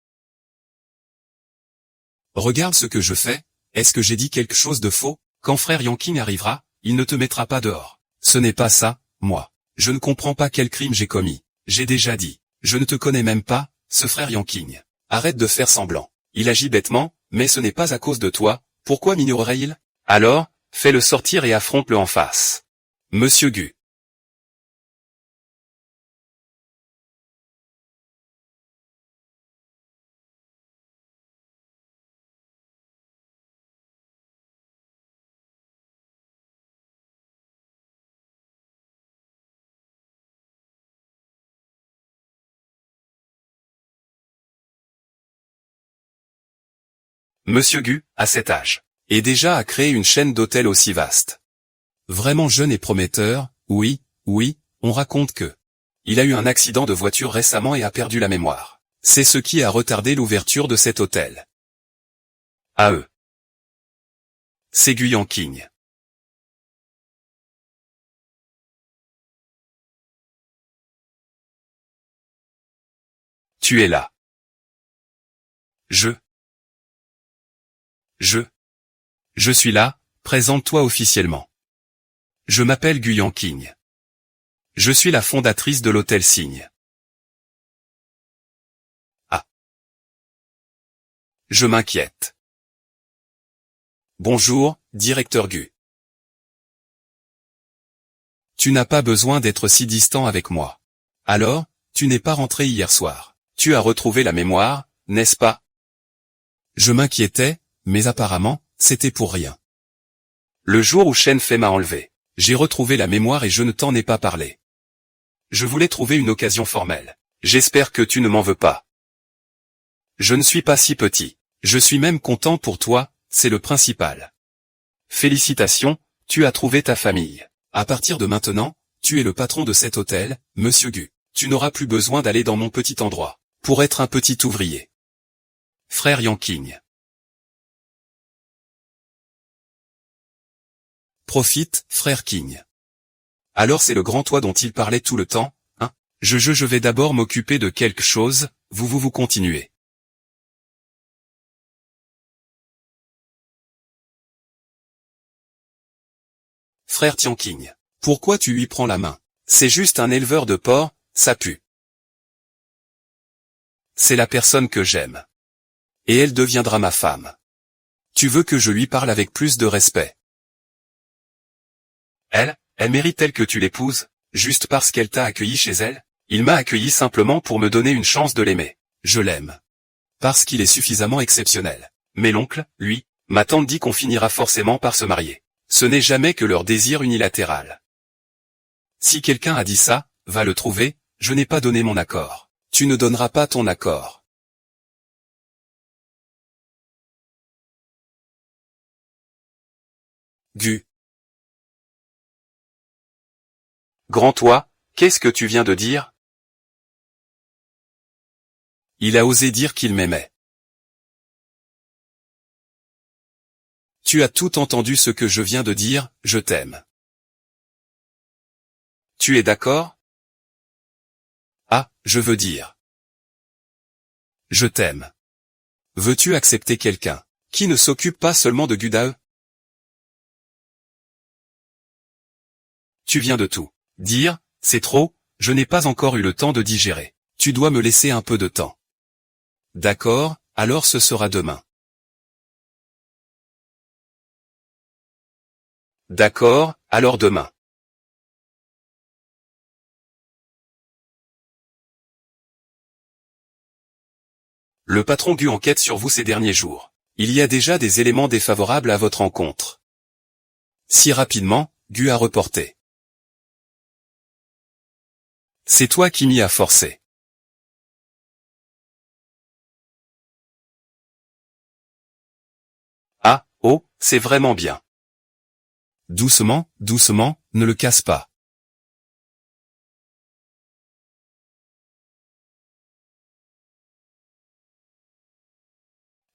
Regarde ce que je fais. Est-ce que j'ai dit quelque chose de faux? Quand frère Yanking arrivera, il ne te mettra pas dehors. Ce n'est pas ça, moi. Je ne comprends pas quel crime j'ai commis. J'ai déjà dit. Je ne te connais même pas, ce frère Yanking. Arrête de faire semblant. Il agit bêtement, mais ce n'est pas à cause de toi. Pourquoi m'ignorerait-il? Alors, fais-le sortir et affronte-le en face. Monsieur Gu. Monsieur Gu, à cet âge, et déjà a créé une chaîne d'hôtels aussi vaste. Vraiment jeune et prometteur, oui, on raconte que. Il a eu un accident de voiture récemment et a perdu la mémoire. C'est ce qui a retardé l'ouverture de cet hôtel. À eux. C'est Gu Yanking. Tu es là. Je suis là, présente-toi officiellement. Je m'appelle Gu Yanking. Je suis la fondatrice de l'hôtel Cygne. Ah. Je m'inquiète. Bonjour, directeur Gu. Tu n'as pas besoin d'être si distant avec moi. Alors, tu n'es pas rentré hier soir. Tu as retrouvé la mémoire, n'est-ce pas? Je m'inquiétais, mais apparemment, c'était pour rien. Le jour où Shen Fei m'a enlevé, j'ai retrouvé la mémoire et je ne t'en ai pas parlé. Je voulais trouver une occasion formelle. J'espère que tu ne m'en veux pas. Je ne suis pas si petit. Je suis même content pour toi, c'est le principal. Félicitations, tu as trouvé ta famille. À partir de maintenant, tu es le patron de cet hôtel, Monsieur Gu. Tu n'auras plus besoin d'aller dans mon petit endroit, pour être un petit ouvrier. Frère Yanking. Profite, frère King. Alors c'est le grand toit dont il parlait tout le temps, hein? Je vais d'abord m'occuper de quelque chose, vous continuez. Frère Tianking. Pourquoi tu lui prends la main? C'est juste un éleveur de porcs, ça pue. C'est la personne que j'aime. Et elle deviendra ma femme. Tu veux que je lui parle avec plus de respect? Elle mérite-t-elle que tu l'épouses, juste parce qu'elle t'a accueilli chez elle? Il m'a accueilli simplement pour me donner une chance de l'aimer. Je l'aime. Parce qu'il est suffisamment exceptionnel. Mais l'oncle, lui, ma tante dit qu'on finira forcément par se marier. Ce n'est jamais que leur désir unilatéral. Si quelqu'un a dit ça, va le trouver, je n'ai pas donné mon accord. Tu ne donneras pas ton accord. Gu. Grand toi, qu'est-ce que tu viens de dire? Il a osé dire qu'il m'aimait. Tu as tout entendu ce que je viens de dire, je t'aime. Tu es d'accord? Ah, je veux dire. Je t'aime. Veux-tu accepter quelqu'un qui ne s'occupe pas seulement de Gudae? Tu viens de tout dire, c'est trop, je n'ai pas encore eu le temps de digérer. Tu dois me laisser un peu de temps. D'accord, alors ce sera demain. D'accord, alors demain. Le patron Gu enquête sur vous ces derniers jours. Il y a déjà des éléments défavorables à votre rencontre. Si rapidement, Gu a reporté. C'est toi qui m'y as forcé. Ah, oh, c'est vraiment bien. Doucement, ne le casse pas.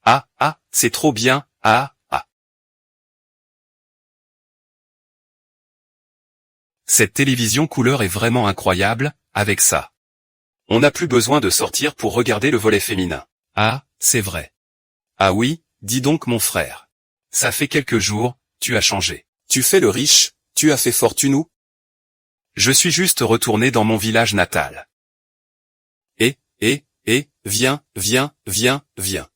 Ah, ah, c'est trop bien, ah, ah. Cette télévision couleur est vraiment incroyable, avec ça. On n'a plus besoin de sortir pour regarder le volet féminin. Ah, c'est vrai. Ah oui, dis donc mon frère. Ça fait quelques jours, tu as changé. Tu fais le riche, tu as fait fortune où? Je suis juste retourné dans mon village natal. Viens, viens, viens, viens.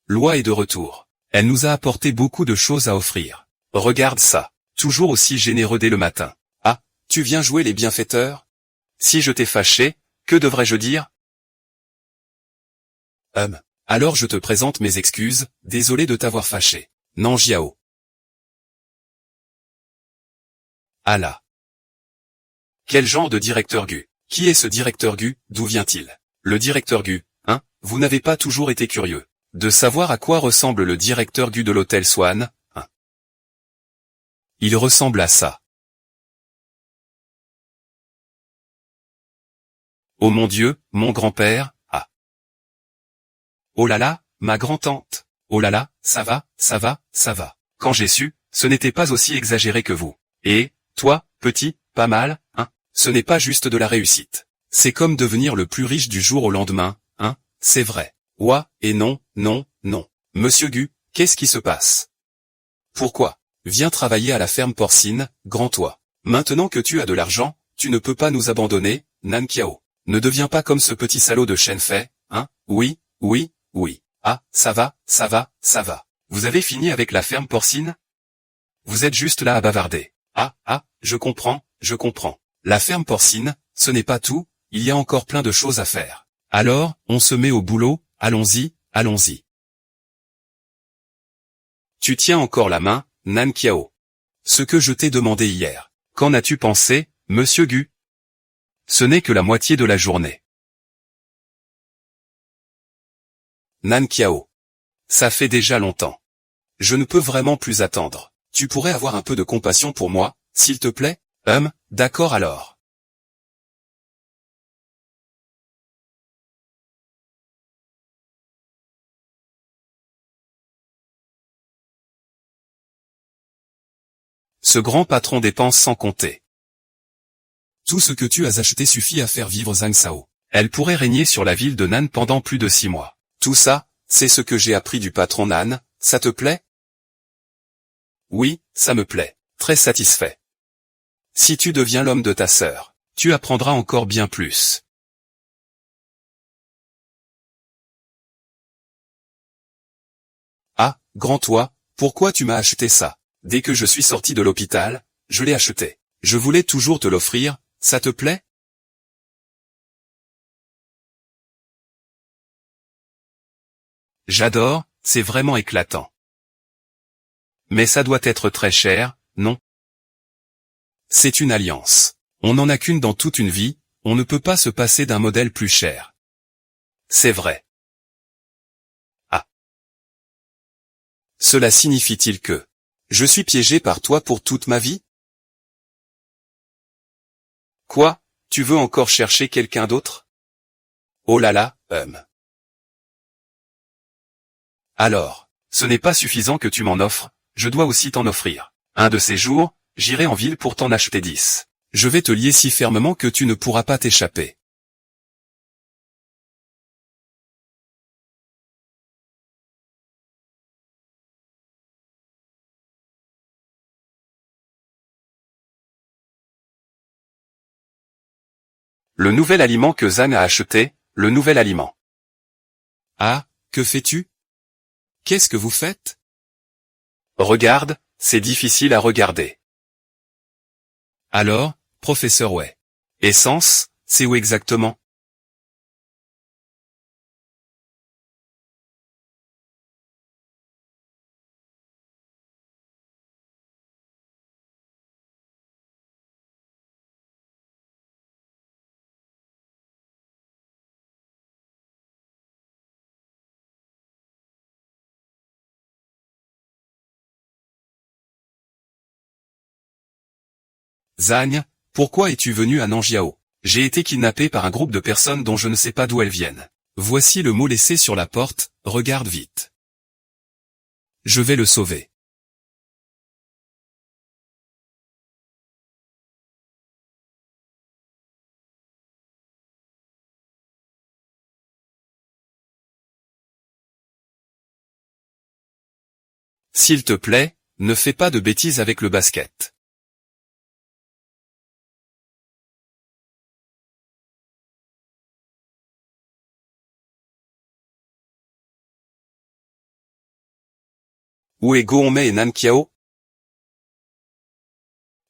Loi est de retour. Elle nous a apporté beaucoup de choses à offrir. Regarde ça. Toujours aussi généreux dès le matin. Ah, tu viens jouer les bienfaiteurs? Si je t'ai fâché, que devrais-je dire? Alors je te présente mes excuses, désolé de t'avoir fâché. Nan Jiao. Ah là. Quel genre de directeur Gu? Qui est ce directeur Gu? D'où vient-il? Le directeur Gu, hein? Vous n'avez pas toujours été curieux de savoir à quoi ressemble le directeur Gu de l'hôtel Swan, hein? Il ressemble à ça. Oh mon Dieu, mon grand-père, ah. Oh là là, ma grand-tante. Oh là là, ça va, ça va, ça va. Quand j'ai su, ce n'était pas aussi exagéré que vous. Et, toi, petit, pas mal, hein? Ce n'est pas juste de la réussite. C'est comme devenir le plus riche du jour au lendemain, hein? C'est vrai. Ouah, et non, non, non. Monsieur Gu, qu'est-ce qui se passe? Pourquoi? Viens travailler à la ferme porcine, grand-toi. Maintenant que tu as de l'argent, tu ne peux pas nous abandonner, Nan Kiao. Ne deviens pas comme ce petit salaud de Shenfei, hein? Oui, oui, oui. Ah, ça va, ça va, ça va. Vous avez fini avec la ferme porcine? Vous êtes juste là à bavarder. Ah, ah, je comprends, je comprends. La ferme porcine, ce n'est pas tout, il y a encore plein de choses à faire. Alors, on se met au boulot, allons-y, allons-y. Tu tiens encore la main, Nan Kiao. Ce que je t'ai demandé hier. Qu'en as-tu pensé, monsieur Gu? Ce n'est que la moitié de la journée. Nan Kiao. Ça fait déjà longtemps. Je ne peux vraiment plus attendre. Tu pourrais avoir un peu de compassion pour moi, s'il te plaît? D'accord alors. Ce grand patron dépense sans compter. Tout ce que tu as acheté suffit à faire vivre Zhang Sao. Elle pourrait régner sur la ville de Nan pendant plus de 6 mois. Tout ça, c'est ce que j'ai appris du patron Nan, ça te plaît? Oui, ça me plaît. Très satisfait. Si tu deviens l'homme de ta sœur, tu apprendras encore bien plus. Ah, grand-toi, pourquoi tu m'as acheté ça? Dès que je suis sorti de l'hôpital, je l'ai acheté. Je voulais toujours te l'offrir, ça te plaît? J'adore, c'est vraiment éclatant. Mais ça doit être très cher, non? C'est une alliance. On n'en a qu'une dans toute une vie, on ne peut pas se passer d'un modèle plus cher. C'est vrai. Ah. Cela signifie-t-il que je suis piégé par toi pour toute ma vie? Quoi? Tu veux encore chercher quelqu'un d'autre? Oh là là, Alors, ce n'est pas suffisant que tu m'en offres, je dois aussi t'en offrir. Un de ces jours, j'irai en ville pour t'en acheter 10. Je vais te lier si fermement que tu ne pourras pas t'échapper. Le nouvel aliment que Zhang a acheté, le nouvel aliment. Ah, que fais-tu? Qu'est-ce que vous faites? Regarde, c'est difficile à regarder. Alors, professeur Wei. Essence, c'est où exactement? Zhang, pourquoi es-tu venu à Nanjiao? J'ai été kidnappé par un groupe de personnes dont je ne sais pas d'où elles viennent. Voici le mot laissé sur la porte, regarde vite. Je vais le sauver. S'il te plaît, ne fais pas de bêtises avec le basket. Où est Go Honmei et Nan Kiao?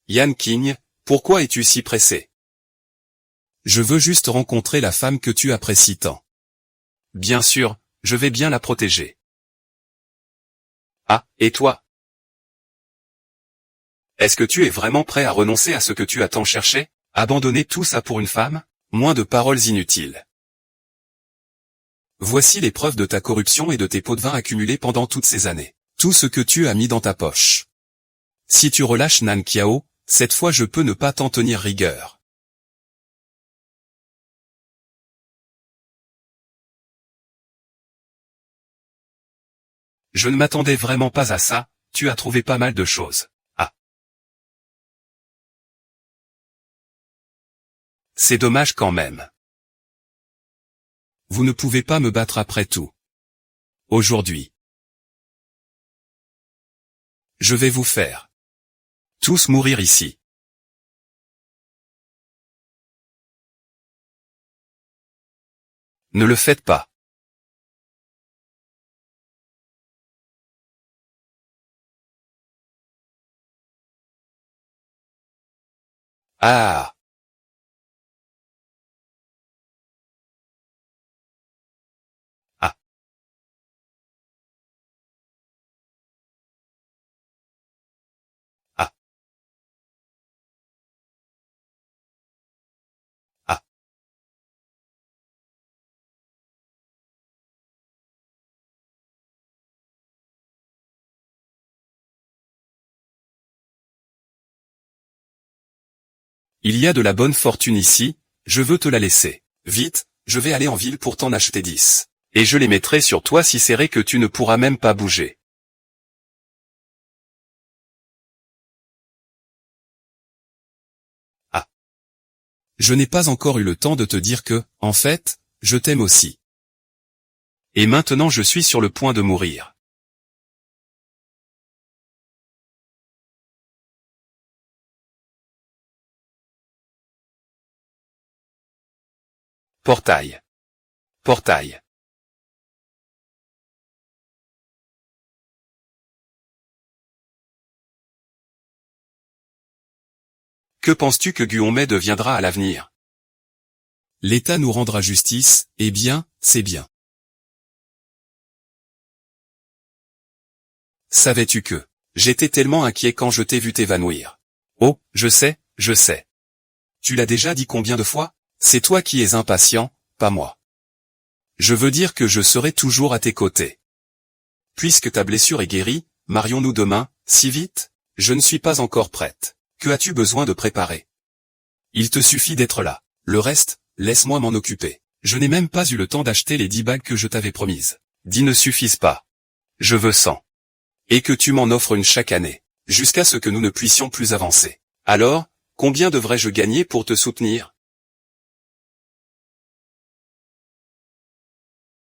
Yan Qing, pourquoi es-tu si pressé? Je veux juste rencontrer la femme que tu apprécies tant. Bien sûr, je vais bien la protéger. Ah, et toi? Est-ce que tu es vraiment prêt à renoncer à ce que tu as tant cherché? Abandonner tout ça pour une femme? Moins de paroles inutiles. Voici les preuves de ta corruption et de tes pots de vin accumulés pendant toutes ces années. Tout ce que tu as mis dans ta poche. Si tu relâches Nan Kiao, cette fois je peux ne pas t'en tenir rigueur. Je ne m'attendais vraiment pas à ça, tu as trouvé pas mal de choses. Ah. C'est dommage quand même. Vous ne pouvez pas me battre après tout. Aujourd'hui. Je vais vous faire tous mourir ici. Ne le faites pas. Ah. Ah. Ah. Ah. Il y a de la bonne fortune ici, je veux te la laisser. Vite, je vais aller en ville pour t'en acheter 10. Et je les mettrai sur toi si serré que tu ne pourras même pas bouger. Ah. Je n'ai pas encore eu le temps de te dire que, en fait, je t'aime aussi. Et maintenant je suis sur le point de mourir. Portail. Portail. Que penses-tu que Gu Honmei deviendra à l'avenir? L'État nous rendra justice, eh bien, c'est bien. Savais-tu que j'étais tellement inquiet quand je t'ai vu t'évanouir. Oh, je sais, je sais. Tu l'as déjà dit combien de fois? C'est toi qui es impatient, pas moi. Je veux dire que je serai toujours à tes côtés. Puisque ta blessure est guérie, marions-nous demain, si vite? Je ne suis pas encore prête. Que as-tu besoin de préparer? Il te suffit d'être là. Le reste, laisse-moi m'en occuper. Je n'ai même pas eu le temps d'acheter les 10 bagues que je t'avais promises. 10 ne suffisent pas. Je veux 100. Et que tu m'en offres une chaque année, jusqu'à ce que nous ne puissions plus avancer. Alors, combien devrais-je gagner pour te soutenir?